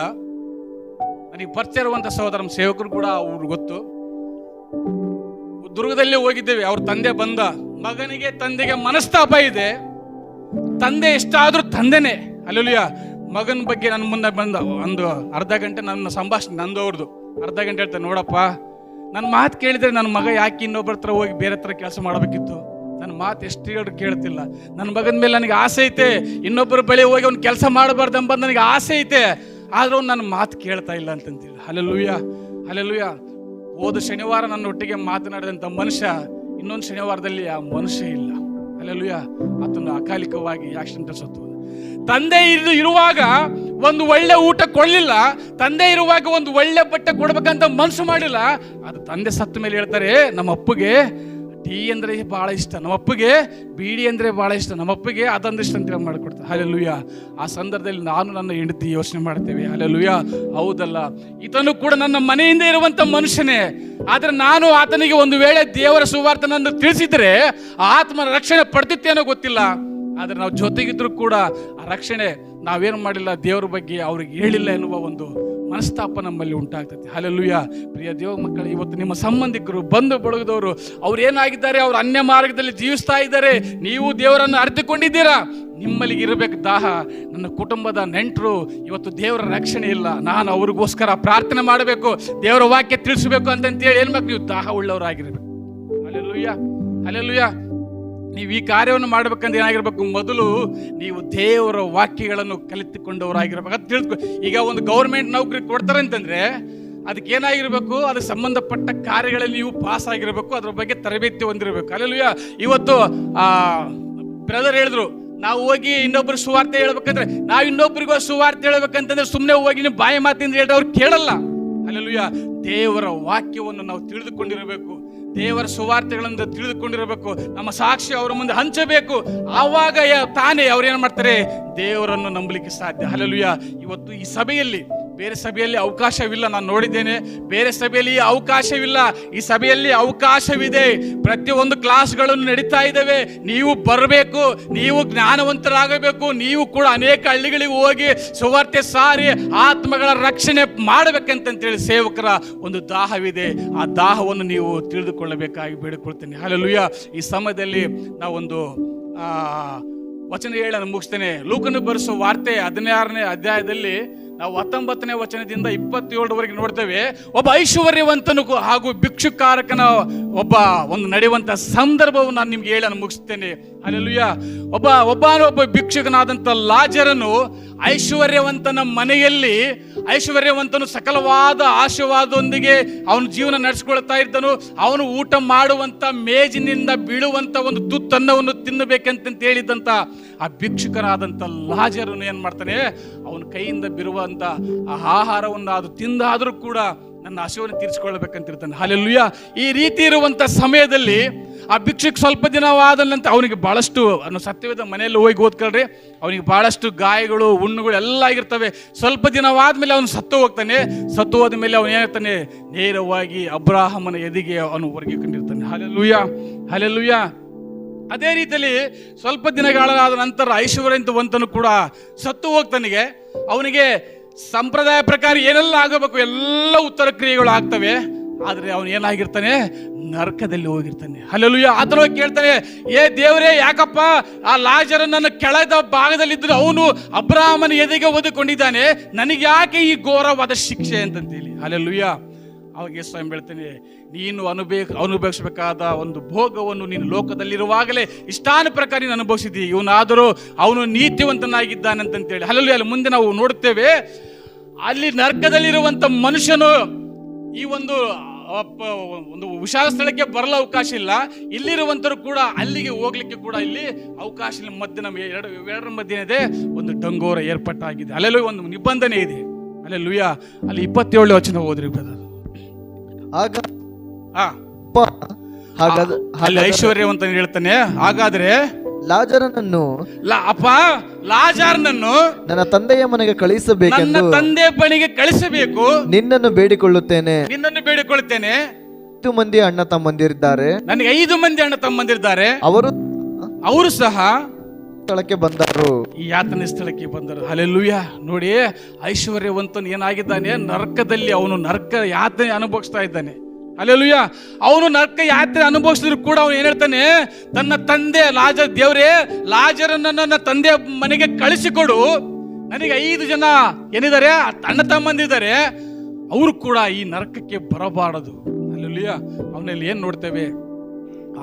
[SPEAKER 2] ನನಗೆ ಪರಿಚಯ ಇರುವಂತ ಸಹೋದರ, ಸೇವಕರು ಕೂಡ ಅವ್ರು ಗೊತ್ತು. ದುರ್ಗದಲ್ಲಿ ಹೋಗಿದ್ದೇವೆ. ಅವ್ರ ತಂದೆ ಬಂದ. ಮಗನಿಗೆ ತಂದೆಗೆ ಮನಸ್ತಾಪ ಇದೆ. ತಂದೆ ಎಷ್ಟಾದ್ರೂ ತಂದೆನೆ. ಹಲ್ಲೆಲೂಯಾ. ಮಗನ ಬಗ್ಗೆ ನನ್ನ ಮುಂದೆ ಬಂದ ಒಂದು ಅರ್ಧ ಗಂಟೆ ನನ್ನ ಸಂಭಾಷಣೆ, ನಂದು ಅವ್ರದ್ದು ಅರ್ಧ ಗಂಟೆ ಹೇಳ್ತಾರೆ, ನೋಡಪ್ಪ, ನನ್ನ ಮಾತು ಕೇಳಿದ್ರೆ ನನ್ನ ಮಗ ಯಾಕೆ ಇನ್ನೊಬ್ಬರ ಹತ್ರ ಹೋಗಿ ಬೇರೆ ಹತ್ರ ಕೆಲಸ ಮಾಡಬೇಕಿತ್ತು? ನನ್ನ ಮಾತು ಎಷ್ಟು ಹೇಳಿದ್ರು ಕೇಳ್ತಿಲ್ಲ. ನನ್ನ ಮಗನ ಮೇಲೆ ನನಗೆ ಆಸೆ ಐತೆ, ಇನ್ನೊಬ್ಬರ ಬಳಿ ಹೋಗಿ ಅವ್ನು ಕೆಲಸ ಮಾಡಬಾರ್ದು ಎಂಬುದು ನನಗೆ ಆಸೆ ಐತೆ. ಆದ್ರೂ ಅವ್ನು ನನ್ನ ಮಾತು ಕೇಳ್ತಾ ಇಲ್ಲ ಅಂತಂತಿಲ್ಲ. Hallelujah, hallelujah. ಹೋದ ಶನಿವಾರ ನನ್ನ ಒಟ್ಟಿಗೆ ಮಾತನಾಡಿದಂಥ ಮನುಷ್ಯ ಇನ್ನೊಂದು ಶನಿವಾರದಲ್ಲಿ ಆ ಮನುಷ್ಯ ಇಲ್ಲ. ಹಲ್ಲೆಲೂಯಾ. ಆತನು ಅಕಾಲಿಕವಾಗಿ ಆಕ್ಸಿಡೆಂಟ್ ಸತ್ತು. ತಂದೆ ಇರುವಾಗ ಒಂದು ಒಳ್ಳೆ ಊಟ ಕೊಡಲಿಲ್ಲ, ತಂದೆ ಇರುವಾಗ ಒಂದು ಒಳ್ಳೆ ಬಟ್ಟೆ ಕೊಡ್ಬೇಕಂತ ಮನಸ್ಸು ಮಾಡಿಲ್ಲ. ಅದು ತಂದೆ ಸತ್ತ ಮೇಲೆ ಹೇಳ್ತಾರೆ, ನಮ್ಮ ಅಪ್ಪಗೆ ಟೀ ಅಂದರೆ ಭಾಳ ಇಷ್ಟ, ನಮ್ಮ ಅಪ್ಪಗೆ ಬೀಡಿ ಅಂದರೆ ಭಾಳ ಇಷ್ಟ, ನಮ್ಮ ಅಪ್ಪಗೆ ಅದಂದ್ರೆ ಇಷ್ಟ ಅಂತ ಮಾಡಿಕೊಡ್ತಾರೆ. ಹಲ್ಲೆಲೂಯಾ. ಆ ಸಂದರ್ಭದಲ್ಲಿ ನಾನು ನನ್ನ ಹೆಂಡತಿ ಯೋಚನೆ ಮಾಡ್ತೇವೆ. ಹಲ್ಲೆಲೂಯಾ. ಹೌದಲ್ಲ, ಈತನು ಕೂಡ ನನ್ನ ಮನೆಯಿಂದ ಇರುವಂಥ ಮನುಷ್ಯನೇ. ಆದರೆ ನಾನು ಆತನಿಗೆ ಒಂದು ವೇಳೆ ದೇವರ ಸುವಾರ್ತನನ್ನು ತಿಳಿಸಿದ್ರೆ ಆತ್ಮನ ರಕ್ಷಣೆ ಪಡ್ತಿತ್ತೇನೋ ಗೊತ್ತಿಲ್ಲ. ಆದರೆ ನಾವು ಜೊತೆಗಿದ್ರು ಕೂಡ ಆ ರಕ್ಷಣೆ ನಾವೇನು ಮಾಡಿಲ್ಲ, ದೇವರ ಬಗ್ಗೆ ಅವ್ರಿಗೆ ಹೇಳಿಲ್ಲ ಎನ್ನುವ ಒಂದು ಮನಸ್ತಾಪ ನಮ್ಮಲ್ಲಿ ಉಂಟಾಗ್ತದೆ. ಹಲ್ಲೆಲೂಯಾ. ಪ್ರಿಯ ದೇವ ಮಕ್ಕಳು, ಇವತ್ತು ನಿಮ್ಮ ಸಂಬಂಧಿಕರು, ಬಂಧು ಬಳಗದವರು, ಅವ್ರು ಏನಾಗಿದ್ದಾರೆ, ಅವ್ರು ಅನ್ಯ ಮಾರ್ಗದಲ್ಲಿ ಜೀವಿಸ್ತಾ ಇದ್ದಾರೆ. ನೀವು ದೇವರನ್ನು ಅರಿತುಕೊಂಡಿದ್ದೀರಾ. ನಿಮ್ಮಲ್ಲಿ ಇರಬೇಕು ದಾಹ. ನನ್ನ ಕುಟುಂಬದ ನೆಂಟರು ಇವತ್ತು ದೇವರ ರಕ್ಷಣೆ ಇಲ್ಲ, ನಾನು ಅವ್ರಿಗೋಸ್ಕರ ಪ್ರಾರ್ಥನೆ ಮಾಡಬೇಕು, ದೇವರ ವಾಕ್ಯ ತಿಳಿಸಬೇಕು ಅಂತೇಳಿ ಏನ್ಬೇಕು, ನೀವು ದಾಹ ಉಳ್ಳವರಾಗಿರ್ಬೇಕು. Hallelujah, hallelujah. ನೀವು ಈ ಕಾರ್ಯವನ್ನು ಮಾಡ್ಬೇಕಂದ್ರೆ ಏನಾಗಿರ್ಬೇಕು, ಮೊದಲು ನೀವು ದೇವರ ವಾಕ್ಯಗಳನ್ನು ಕಲಿತುಕೊಂಡವರಾಗಿರ್ಬೇಕು. ಅದು ತಿಳ್ಕೊ. ಈಗ ಒಂದು ಗೌರ್ಮೆಂಟ್ ನೌಕರಿ ಕೊಡ್ತಾರೆ ಅಂತಂದ್ರೆ ಅದಕ್ಕೆ ಏನಾಗಿರ್ಬೇಕು, ಅದಕ್ಕೆ ಸಂಬಂಧಪಟ್ಟ ಕಾರ್ಯಗಳಲ್ಲಿ ನೀವು ಪಾಸ್ ಆಗಿರ್ಬೇಕು, ಅದ್ರ ಬಗ್ಗೆ ತರಬೇತಿ ಹೊಂದಿರಬೇಕು. ಹಲ್ಲೆಲೂಯಾ. ಇವತ್ತು ಬ್ರದರ್ ಹೇಳಿದ್ರು, ನಾವು ಹೋಗಿ ಇನ್ನೊಬ್ರು ಸುವಾರ್ತೆ ಹೇಳ್ಬೇಕಂದ್ರೆ, ನಾವು ಇನ್ನೊಬ್ರಿಗೂ ಸುವಾರ್ತೆ ಹೇಳ್ಬೇಕಂತಂದ್ರೆ ಸುಮ್ಮನೆ ಹೋಗಿ ನೀವು ಬಾಯಿ ಮಾತಿಂದ ಹೇಳಿದ್ರೆ ಅವ್ರು ಕೇಳಲ್ಲ. ಹಲ್ಲೆಲೂಯಾ. ದೇವರ ವಾಕ್ಯವನ್ನು ನಾವು ತಿಳಿದುಕೊಂಡಿರಬೇಕು, ದೇವರ ಸುವಾರ್ತೆಗಳನ್ನು ತಿಳಿದುಕೊಂಡಿರಬೇಕು, ನಮ್ಮ ಸಾಕ್ಷಿ ಅವರ ಮುಂದೆ ಹಂಚಬೇಕು. ಆವಾಗ ತಾನೇ ಅವ್ರೇನು ಮಾಡ್ತಾರೆ, ದೇವರನ್ನು ನಂಬಲಿಕ್ಕೆ ಸಾಧ್ಯ. ಹಲ್ಲೆಲೂಯಾ. ಇವತ್ತು ಈ ಸಭೆಯಲ್ಲಿ, ಬೇರೆ ಸಭೆಯಲ್ಲಿ ಅವಕಾಶವಿಲ್ಲ, ನಾನು ನೋಡಿದ್ದೇನೆ. ಬೇರೆ ಸಭೆಯಲ್ಲಿ ಅವಕಾಶವಿಲ್ಲ, ಈ ಸಭೆಯಲ್ಲಿ ಅವಕಾಶವಿದೆ. ಪ್ರತಿಯೊಂದು ಕ್ಲಾಸ್ಗಳನ್ನು ನಡೀತಾ ಇದ್ದಾವೆ. ನೀವು ಬರಬೇಕು, ನೀವು ಜ್ಞಾನವಂತರಾಗಬೇಕು. ನೀವು ಕೂಡ ಅನೇಕ ಹಳ್ಳಿಗಳಿಗೆ ಹೋಗಿ ಸುವಾರ್ತೆ ಸಾರಿ ಆತ್ಮಗಳ ರಕ್ಷಣೆ ಮಾಡಬೇಕಂತೇಳಿ ಸೇವಕರ ಒಂದು ದಾಹವಿದೆ. ಆ ದಾಹವನ್ನು ನೀವು ತಿಳಿದುಕೊಳ್ಳಬೇಕಾಗಿ ಬೇಡಿಕೊಳ್ತೇನೆ. ಹಲ್ಲೆಲೂಯಾ. ಈ ಸಮಯದಲ್ಲಿ ನಾವೊಂದು ವಚನ ಹೇಳನ್ನು ಮುಗಿಸ್ತೇನೆ. ಲೂಕನು ಬರೆಸುವ ವಾರ್ತೆ 16ನೇ ಅಧ್ಯಾಯದಲ್ಲಿ ನಾವು 19ನೇ ವಚನದಿಂದ 27ರವರೆಗೆ ನೋಡ್ತೇವೆ. ಒಬ್ಬ ಐಶ್ವರ್ಯವಂತನು ಹಾಗೂ ಭಿಕ್ಷುಕಾರಕನ ಒಂದು ನಡೆಯುವಂತ ಸಂದರ್ಭವನ್ನು ನಾನು ನಿಮ್ಗೆ ಹೇಳನ್ನು ಮುಗಿಸ್ತೇನೆ. ಹಲ್ಲೆಲೂಯಾ. ಒಬ್ಬ ಭಿಕ್ಷುಕನಾದಂಥ ಲಾಜರನು ಐಶ್ವರ್ಯವಂತನ ಮನೆಯಲ್ಲಿ, ಐಶ್ವರ್ಯವಂತನು ಸಕಲವಾದ ಆಶೀರ್ವಾದದೊಂದಿಗೆ ಅವನು ಜೀವನ ನಡೆಸ್ಕೊಳ್ತಾ ಇದ್ದನು. ಅವನು ಊಟ ಮಾಡುವಂತ ಮೇಜಿನಿಂದ ಬೀಳುವಂತ ಒಂದು ತುತ್ತನ್ನವನ್ನು ತಿನ್ನಬೇಕಂತ ಹೇಳಿದಂತ ಆ ಭಿಕ್ಷುಕನಾದಂಥ ಲಾಜರನು ಏನ್ ಮಾಡ್ತಾನೆ, ಅವನ ಕೈಯಿಂದ ಬಿರುವಂತ ಆ ಆಹಾರವನ್ನು ಅದು ತಿಂದಾದ್ರೂ ಕೂಡ ನನ್ನ ಹಸಿವನ್ನು ತೀರಿಸಿಕೊಳ್ಳಬೇಕಂತಿರ್ತಾನೆ. ಹಲ್ಲೆಲೂಯಾ. ಈ ರೀತಿ ಇರುವಂಥ ಸಮಯದಲ್ಲಿ ಆ ಭಿಕ್ಷುಕ್ ಸ್ವಲ್ಪ ದಿನವಾದ ನಂತರ ಅವನಿಗೆ ಭಾಳಷ್ಟು ಸತ್ಯವೇದ ಮನೆಯಲ್ಲಿ ಹೋಗಿ ಓದ್ಕೊಳ್ರಿ, ಅವನಿಗೆ ಭಾಳಷ್ಟು ಗಾಯಗಳು ಹುಣ್ಣುಗಳು ಎಲ್ಲ ಆಗಿರ್ತವೆ. ಸ್ವಲ್ಪ ದಿನವಾದ ಮೇಲೆ ಅವನು ಸತ್ತು ಹೋಗ್ತಾನೆ. ಸತ್ತು ಹೋದ ಮೇಲೆ ಅವನು ಏನಾಗ್ತಾನೆ, ನೇರವಾಗಿ ಅಬ್ರಾಹಮನ ಎದೆಗೆ ಅವನು ಹೊರಗೆ ಕಂಡಿರ್ತಾನೆ. Hallelujah, hallelujah. ಅದೇ ರೀತಿಯಲ್ಲಿ ಸ್ವಲ್ಪ ದಿನಗಳಾದ ನಂತರ ಐಶ್ವರ್ಯವಂತನು ಕೂಡ ಸತ್ತು ಹೋಗ್ತಾನಿಗೆ. ಅವನಿಗೆ ಸಂಪ್ರದಾಯ ಪ್ರಕಾರ ಏನೆಲ್ಲ ಆಗಬೇಕು ಎಲ್ಲ ಉತ್ತರ ಕ್ರಿಯೆಗಳು ಆಗ್ತವೆ. ಆದರೆ ಅವನು ಏನಾಗಿರ್ತಾನೆ, ನರಕದಲ್ಲಿ ಹೋಗಿರ್ತಾನೆ. ಹಲ್ಲೆಲೂಯಾ. ಆತನ ಕೇಳ್ತಾನೆ, ಏ ದೇವರೇ, ಯಾಕಪ್ಪ ಆ ಲಾಜರನನ್ನು ಕೆಳದ ಭಾಗದಲ್ಲಿದ್ದರೆ ಅವನು ಅಬ್ರಾಹಮನ ಎದೆಗೆ ಓದಿಕೊಂಡಿದ್ದಾನೆ, ನನಗೆ ಯಾಕೆ ಈ ಘೋರವಾದ ಶಿಕ್ಷೆ ಅಂತಂತೇಳಿ. ಹಲ್ಲೆಲೂಯಾ. ಅವಾಗ ಸ್ವಯಂ ಹೇಳ್ತಾನೆ, ನೀನು ಅನುಭವಿಸಬೇಕಾದ ಒಂದು ಭೋಗವನ್ನು ನೀನು ಲೋಕದಲ್ಲಿರುವಾಗಲೇ ಇಷ್ಟಾನ ಪ್ರಕಾರ ನೀನು ಅನುಭವಿಸಿದ್ದೀ. ಇವನಾದರೂ ಅವನು ನೀತಿವಂತನಾಗಿದ್ದಾನಂತಂತೇಳಿ. ಹಲ್ಲೆಲೂಯಾ. ಅಲ್ಲಿ ಮುಂದೆ ನಾವು ನೋಡುತ್ತೇವೆ, ಅಲ್ಲಿ ನರಕದಲ್ಲಿರುವಂಥ ಮನುಷ್ಯನು ಈ ಒಂದು ವಿಶಾಲ ಸ್ಥಳಕ್ಕೆ ಬರಲು ಅವಕಾಶ ಇಲ್ಲ. ಇಲ್ಲಿರುವಂತರು ಕೂಡ ಅಲ್ಲಿಗೆ ಹೋಗ್ಲಿಕ್ಕೆ ಕೂಡ ಇಲ್ಲಿ ಅವಕಾಶ ಇಲ್ಲ. ಮಧ್ಯೆ ನಮಗೆ ಎರಡರ ಮಧ್ಯೆ ಇದೆ ಒಂದು ಡಂಗೋರ ಏರ್ಪಟ್ಟಾಗಿದೆ. ಅಲ್ಲೆಲ್ಲೂ ಒಂದು ನಿಬಂಧನೆ ಇದೆ. ಅಲ್ಲೆಲ್ಲೂಯಾ. ಅಲ್ಲಿ 27 ವಚನ ಓದ್ರಿ ಬ್ರದರ್.
[SPEAKER 3] ಆಗ
[SPEAKER 2] ಅಲ್ಲಿ ಐಶ್ವರ್ಯವಂತ ಹೇಳ್ತಾನೆ, ಹಾಗಾದ್ರೆ
[SPEAKER 3] ಲಾಜರನನ್ನು
[SPEAKER 2] ಲಾಜಾರನನ್ನು
[SPEAKER 3] ನನ್ನ ತಂದೆಯ ಮನೆಗೆ ಕಳಿಸಬೇಕೆಂದು
[SPEAKER 2] ನನ್ನ ತಂದೆ ಬಳಿಗೆ ಕಳಿಸಬೇಕು,
[SPEAKER 3] ನಿನ್ನನ್ನು ಬೇಡಿಕೊಳ್ಳುತ್ತೇನೆ.
[SPEAKER 2] 5
[SPEAKER 3] ಮಂದಿ ಅಣ್ಣ ತಮ್ಮಂದಿರಿದ್ದಾರೆ,
[SPEAKER 2] ನನಗೆ 5 ಮಂದಿ ಅಣ್ಣ ತಮ್ಮಂದಿರಿದ್ದಾರೆ. ಅವರು ಸಹ
[SPEAKER 3] ಸ್ಥಳಕ್ಕೆ ಬಂದರು,
[SPEAKER 2] ಈ ಯಾತನೆ ಸ್ಥಳಕ್ಕೆ ಬಂದರು. ಹಲ್ಲೆಲೂಯಾ. ನೋಡಿ, ಐಶ್ವರ್ಯವಂತನು ಏನಾಗಿದ್ದಾನೆ, ನರಕದಲ್ಲಿ ಅವನು ನರಕ ಯಾತನೆ ಅನುಭವಿಸ್ತಾ ಇದ್ದಾನೆ. ಹಲ್ಲೆಲೂಯಾ. ಅವನು ನರಕ ಯಾತ್ರೆ ಅನುಭವಿಸಿದ್ರು ಕೂಡ ಅವನು ಏನ್ ಹೇಳ್ತಾನೆ, ತನ್ನ ತಂದೆ ದೇವರೇ, ಲಾಜರನ್ನ ನನ್ನ ತಂದೆ ಮನೆಗೆ ಕಳಿಸಿಕೊಡು, ನನಗೆ 5 ಜನ ಏನಿದ್ದಾರೆ ಅಣ್ಣ ತಮ್ಮಂದಿದ್ದಾರೆ, ಅವರು ಕೂಡ ಈ ನರಕಕ್ಕೆ ಬರಬಾರದು. ಹಲ್ಲೆಲೂಯಾ. ಅವನಲ್ಲಿ ಏನ್ ನೋಡ್ತೇವೆ,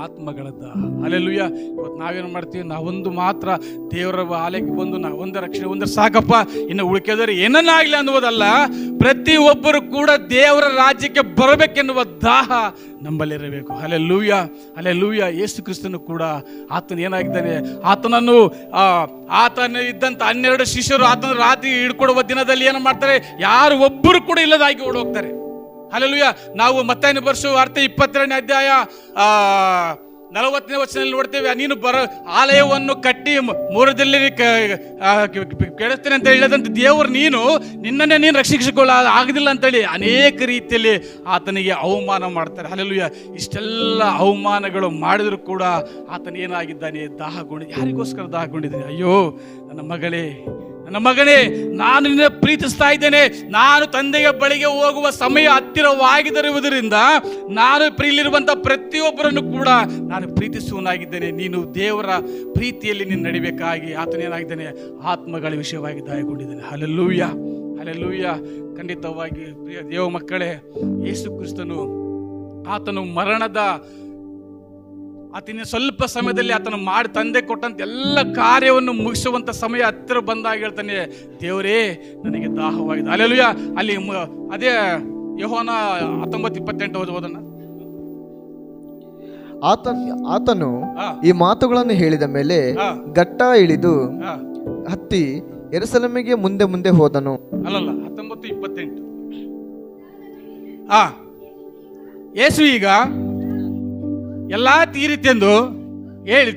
[SPEAKER 2] ಆತ್ಮಗಳದ್ದ. ಹಲ್ಲೆಲೂಯಾ. ಇವತ್ತು ನಾವೇನು ಮಾಡ್ತೀವಿ, ನಾವೊಂದು ಮಾತ್ರ ದೇವರ ಆಲಯಕ್ಕೆ ಬಂದು ನಾವೊಂದು ರಕ್ಷಣೆ ಒಂದರ ಸಾಕಪ್ಪ, ಇನ್ನು ಉಳಿಕೆದವರು ಏನನ್ನಾಗಲಿ ಅನ್ನುವುದಲ್ಲ. ಪ್ರತಿಯೊಬ್ಬರು ಕೂಡ ದೇವರ ರಾಜ್ಯಕ್ಕೆ ಬರಬೇಕೆನ್ನುವ ದಾಹ ನಂಬಲ್ಲಿರಬೇಕು. Hallelujah, hallelujah. ಯೇಸು ಕ್ರಿಸ್ತನು ಕೂಡ ಆತನು ಏನಾಗಿದ್ದಾನೆ, ಆತನ ಇದ್ದಂಥ 12 ಶಿಷ್ಯರು ಆತನ ರಾತ್ರಿ ಹಿಡ್ಕೊಡುವ ದಿನದಲ್ಲಿ ಏನು ಮಾಡ್ತಾರೆ, ಯಾರು ಒಬ್ಬರು ಕೂಡ ಇಲ್ಲದಾಗಿ ಓಡೋಗ್ತಾರೆ. ಹಲ್ಲೆಲೂಯಾ. ನಾವು ಮತ್ತಾಯನ ಬರೆಸುವ ವಾರ್ತೆ 22ನೇ ಅಧ್ಯಾಯ 40ನೇ ವಚನದಲ್ಲಿ ನೋಡ್ತೇವೆ, ನೀನು ಆಲಯವನ್ನು ಕಟ್ಟಿ 3 ದಿನದಲ್ಲಿ ಕೆಡಿಸ್ತೇನೆ ಅಂತ ಹೇಳಿದಂತ ದೇವರು ನಿನ್ನನ್ನೇ ನೀನು ರಕ್ಷಿಸಿಕೊಳ್ಳ ಆಗುದಿಲ್ಲ ಅಂತೇಳಿ ಅನೇಕ ರೀತಿಯಲ್ಲಿ ಆತನಿಗೆ ಅವಮಾನ ಮಾಡ್ತಾರೆ. ಹಲ್ಲೆಲೂಯಾ. ಇಷ್ಟೆಲ್ಲ ಅವಮಾನಗಳು ಮಾಡಿದ್ರು ಕೂಡ ಆತನ ಏನಾಗಿದ್ದಾನೆ, ಯಾರಿಗೋಸ್ಕರ ದಾಹಗೊಂಡಿದ್ದಾನೆ. ಅಯ್ಯೋ ನನ್ನ ಮಗನೇ, ನಾನು ನಿನ್ನ ಪ್ರೀತಿಸ್ತಾ ಇದ್ದೇನೆ. ನಾನು ತಂದೆಯ ಬಳಿಗೆ ಹೋಗುವ ಸಮಯ ಹತ್ತಿರವಾಗಿರುವುದರಿಂದ ನಾನು ಇಲ್ಲಿರುವಂಥ ಪ್ರತಿಯೊಬ್ಬರನ್ನು ಕೂಡ ನಾನು ಪ್ರೀತಿಸುವನಾಗಿದ್ದೇನೆ. ನೀನು ದೇವರ ಪ್ರೀತಿಯಲ್ಲಿ ನೀನು ನಡಿಬೇಕಾಗಿ ಆತನೇನಾಗಿದ್ದಾನೆ, ಆತ್ಮಗಳ ವಿಷಯವಾಗಿ ದಾಯಗೊಂಡಿದ್ದಾನೆ. Hallelujah, hallelujah. ಖಂಡಿತವಾಗಿ ಪ್ರಿಯ ದೇವ ಮಕ್ಕಳೇ, ಯೇಸು ಕ್ರಿಸ್ತನು ಆತನು ಆತನ ಸ್ವಲ್ಪ ಸಮಯದಲ್ಲಿ ಆತನು ಮಾಡಿ ತಂದೆ ಕೊಟ್ಟಂತ ಎಲ್ಲ ಕಾರ್ಯವನ್ನು ಮುಗಿಸುವಂತ ಸಮಯ ಹತ್ತಿರ ಬಂದಾಗ ಹೇಳ್ತಾನೆ, ದೇವರೇ ನನಗೆ ದಾಹವಾಗಿದೆ. ಹಲ್ಲೆಲೂಯಾ. ಅಲ್ಲಿ ಅದೇ ಯೋಹಾನ 19:28 ಓದೋದನ್ನ.
[SPEAKER 3] ಆತನು ಈ ಮಾತುಗಳನ್ನು ಹೇಳಿದ ಮೇಲೆ ಘಟ್ಟ ಇಳಿದು ಹತ್ತಿ ಯೆರೂಸಲೇಮಿಗೆ ಮುಂದೆ ಹೋದನು.
[SPEAKER 2] 19:28. ಯೇಸು ಈಗ ಎಲ್ಲ ತೀರಿತೆಂದು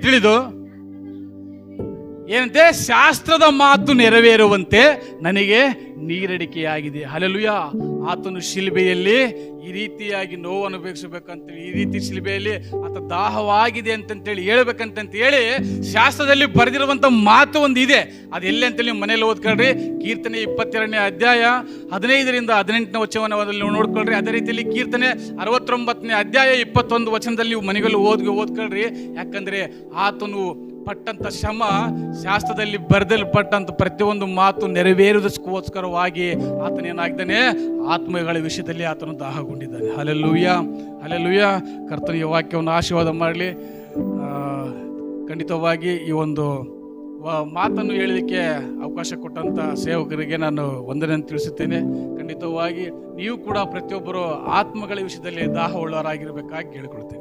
[SPEAKER 2] ತಿಳಿದು ಏನಂತೆ, ಶಾಸ್ತ್ರದ ಮಾತು ನೆರವೇರುವಂತೆ ನನಗೆ ನೀರಡಿಕೆಯಾಗಿದೆ. ಹಲ್ಲೆಲೂಯಾ. ಆತನು ಶಿಲುಬೆಯಲ್ಲಿ ಈ ರೀತಿಯಾಗಿ ನೋವು ಅನುಭವಿಸಬೇಕಂತೇಳಿ, ಈ ರೀತಿ ಶಿಲುಬೆಯಲ್ಲಿ ಆತ ದಾಹವಾಗಿದೆ ಅಂತಂತೇಳಿ ಹೇಳ್ಬೇಕಂತಂತೇಳಿ ಶಾಸ್ತ್ರದಲ್ಲಿ ಬರೆದಿರುವಂಥ ಮಾತು ಒಂದು ಇದೆ. ಅದು ಎಲ್ಲಿ ಅಂತೇಳಿ ಮನೇಲಿ ಓದ್ಕೊಳ್ರಿ. ಕೀರ್ತನೆ 22ನೇ ಅಧ್ಯಾಯ 15ರಿಂದ 18ನೇ ವಚನದಲ್ಲಿ ನೋಡ್ಕೊಳ್ರಿ. ಅದೇ ರೀತಿಯಲ್ಲಿ ಕೀರ್ತನೆ 69ನೇ ಅಧ್ಯಾಯ 21 ವಚನದಲ್ಲಿ ಮನೆಗಳು ಓದ್ಕೊಳ್ರಿ. ಯಾಕಂದ್ರೆ ಆತನು ಪಟ್ಟಂತ ಶ್ರಮ, ಶಾಸ್ತ್ರದಲ್ಲಿ ಬರೆದಲ್ಪಟ್ಟಂತ ಪ್ರತಿಯೊಂದು ಮಾತು ನೆರವೇರುವುದಕ್ಕೋಸ್ಕರವಾಗಿ ಆತನೇನಾಗಿದ್ದಾನೆ, ಆತ್ಮಗಳ ವಿಷಯದಲ್ಲಿ ಆತನು ದಾಹಗೊಂಡಿದ್ದಾನೆ. Hallelujah, hallelujah. ಕರ್ತನಿಗೆ ವಾಕ್ಯವನ್ನು ಆಶೀರ್ವಾದ ಮಾಡಲಿ. ಖಂಡಿತವಾಗಿ ಈ ಒಂದು ಮಾತನ್ನು ಹೇಳಲಿಕ್ಕೆ ಅವಕಾಶ ಕೊಟ್ಟಂತ ಸೇವಕರಿಗೆ ನಾನು ವಂದನೆಯನ್ನು ತಿಳಿಸುತ್ತೇನೆ. ಖಂಡಿತವಾಗಿ ನೀವು ಕೂಡ ಪ್ರತಿಯೊಬ್ಬರು ಆತ್ಮಗಳ ವಿಷಯದಲ್ಲಿ ದಾಹ ಉಳ್ಳವರಾಗಿರಬೇಕಾಗಿ ಕೇಳಿಕೊಳ್ತೇನೆ.